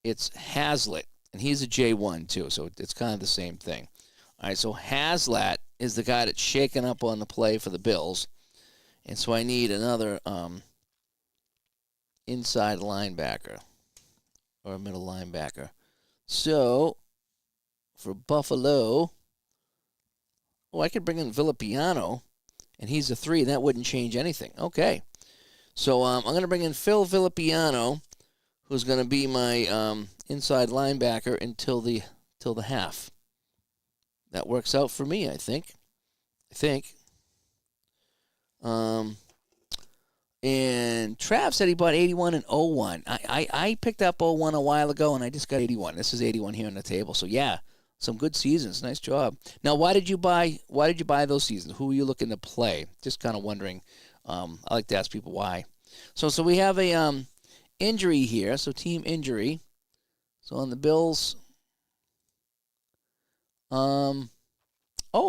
It's Hazlitt, and he's a J1 too, so it's kind of the same thing. All right, so Hazlitt is the guy that's shaking up on the play for the Bills. And so I need another inside linebacker or middle linebacker. So, for Buffalo, I could bring in Villapiano, and he's a 3, and that wouldn't change anything. Okay. So, I'm going to bring in Phil Villapiano, who's going to be my inside linebacker until the half. That works out for me, I think. And Trav said he bought 81 and 01. I picked up 01 a while ago, and I just got 81. This is 81 here on the table. So, yeah, some good seasons. Nice job. Now, why did you buy those seasons? Who were you looking to play? Just kind of wondering. I like to ask people why. So we have a injury here. So, team injury. So, on the Bills.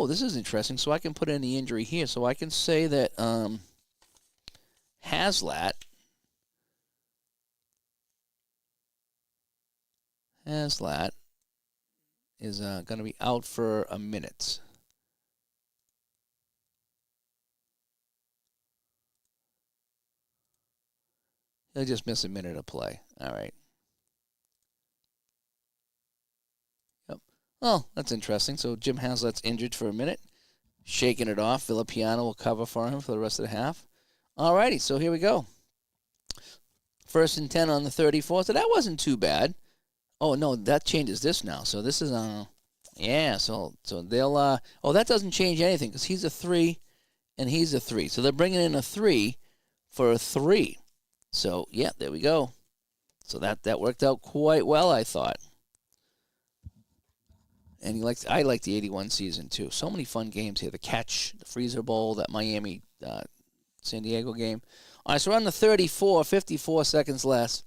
This is interesting. So, I can put in the injury here. So, I can say that Haslat is going to be out for a minute. He'll just miss a minute of play. All right. Yep. Well, that's interesting. So Jim Haslet's injured for a minute, shaking it off. Villapiano will cover for him for the rest of the half. All righty, so here we go. 1st and 10 on the 34. So that wasn't too bad. Oh, no, that changes this now. So this is, so they'll, that doesn't change anything because he's a 3 and he's a 3. So they're bringing in a 3 for a 3. So, yeah, there we go. So that worked out quite well, I thought. And I like the 81 season, too. So many fun games here. The catch, the Freezer Bowl, that Miami San Diego game. All right, so we're on the 34, 54 seconds less.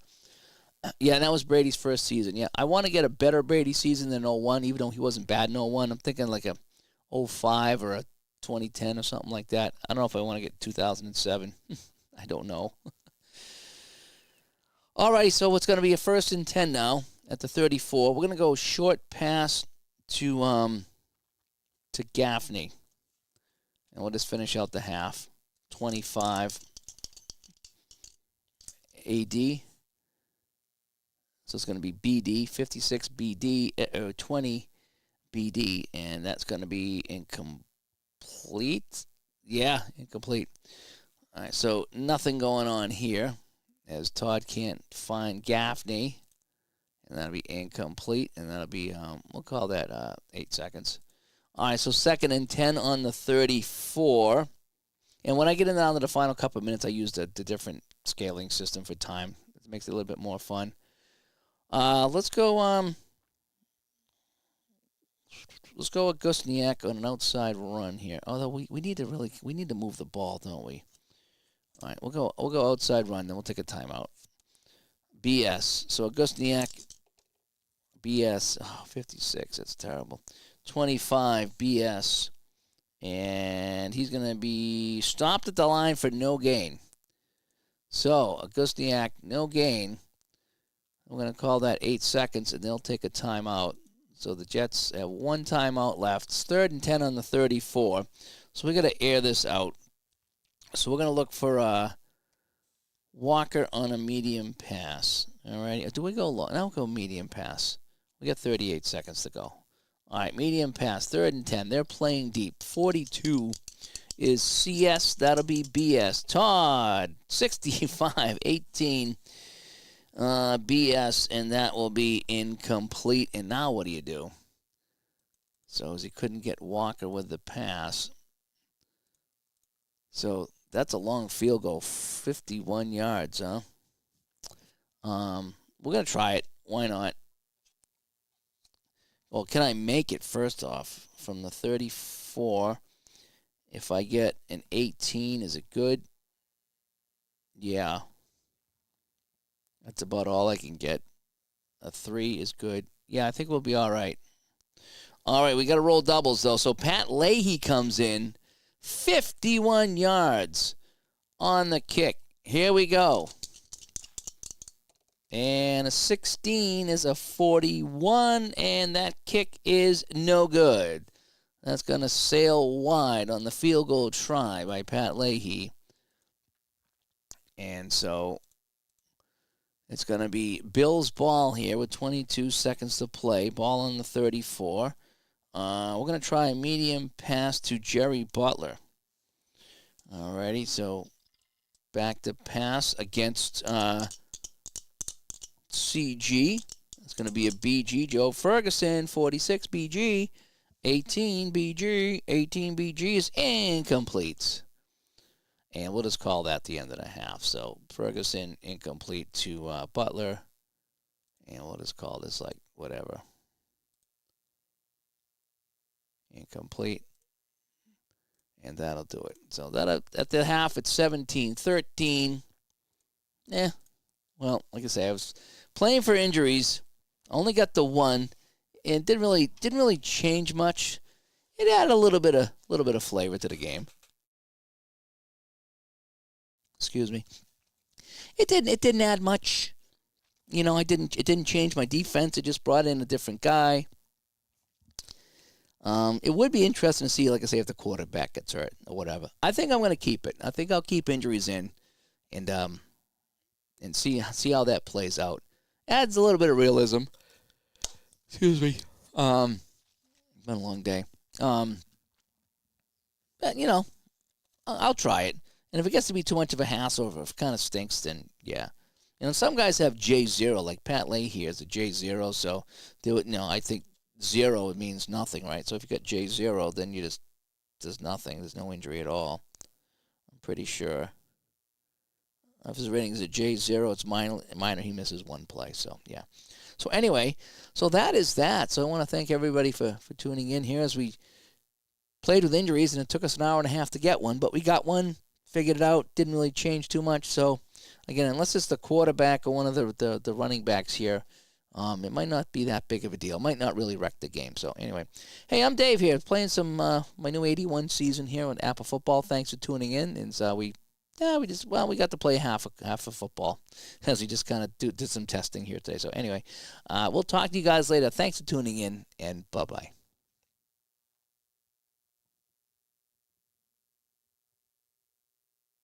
Yeah, and that was Brady's first season. Yeah, I want to get a better Brady season than 01, even though he wasn't bad in 01. I'm thinking like a 05 or a 2010 or something like that. I don't know if I want to get 2007. I don't know. All right, so it's going to be a 1st and 10 now at the 34. We're going to go short pass to Gaffney. And we'll just finish out the half. 25 AD. So it's going to be BD, 56 BD, 20 BD, and that's going to be incomplete. Yeah, incomplete. All right, so nothing going on here as Todd can't find Gaffney, and that'll be incomplete, and that'll be, we'll call that 8 seconds. All right, so 2nd and 10 on the 34. And when I get down to the final couple of minutes, I use the different scaling system for time. It makes it a little bit more fun. Let's go with Gusniak on an outside run here. Although we need to move the ball, don't we? All right, we'll go outside run, then we'll take a timeout. BS. So Gusniak BS 56. That's terrible. 25 BS. And he's going to be stopped at the line for no gain. So, Augustiak, no gain. We're going to call that 8 seconds, and they'll take a timeout. So the Jets have 1 timeout left. It's 3rd and 10 on the 34. So we got to air this out. So we're going to look for Walker on a medium pass. All right. Do we go long? Now we'll go medium pass. We got 38 seconds to go. All right, medium pass, 3rd and 10. They're playing deep. 42 is CS. That'll be BS. Todd, 65, 18 BS, and that will be incomplete. And now what do you do? So as he couldn't get Walker with the pass. So that's a long field goal, 51 yards, huh? We're going to try it. Why not? Well, can I make it first off from the 34? If I get an 18, is it good? Yeah. That's about all I can get. A 3 is good. Yeah, I think we'll be all right. All right, we got to roll doubles, though. So Pat Leahy comes in, 51 yards on the kick. Here we go. And a 16 is a 41, and that kick is no good. That's going to sail wide on the field goal try by Pat Leahy. And so It's going to be Bill's ball here with 22 seconds to play. Ball on the 34. We're going to try a medium pass to Jerry Butler. Alrighty, so back to pass against CG. It's going to be a BG. Joe Ferguson, 46 BG. 18 BG. 18 BG is incomplete. And we'll just call that the end of the half. So Ferguson incomplete to Butler. And we'll just call this like whatever. Incomplete. And that'll do it. So that at the half, it's 17-13. Well, like I say, I was playing for injuries. Only got the one. And didn't really change much. It added a little bit of flavor to the game. Excuse me. It didn't add much. It didn't change my defense. It just brought in a different guy. It would be interesting to see, like I say, if the quarterback gets hurt or whatever. I think I'm going to keep it. I think I'll keep injuries in, and see how that plays out. Adds a little bit of realism. Excuse me. It's been a long day. But I'll try it. And if it gets to be too much of a hassle, or if it kind of stinks, then yeah. Some guys have J0, like Pat Leahy has a J0, so I think 0 means nothing, right? So if you got J0, then there's nothing. There's no injury at all. I'm pretty sure. If his rating is a J0, it's minor. He misses one play, so yeah. So anyway, so that is that. So I want to thank everybody for tuning in here as we played with injuries, and it took us an hour and a half to get one, but we got one, figured it out, didn't really change too much. So again, unless it's the quarterback or one of the running backs here, it might not be that big of a deal. Might not really wreck the game. So anyway, hey, I'm Dave here, playing some my new 81 season here on APBA Football. Thanks for tuning in. And we got to play half of football as we just kind of did some testing here today. So anyway, we'll talk to you guys later. Thanks for tuning in, and bye-bye.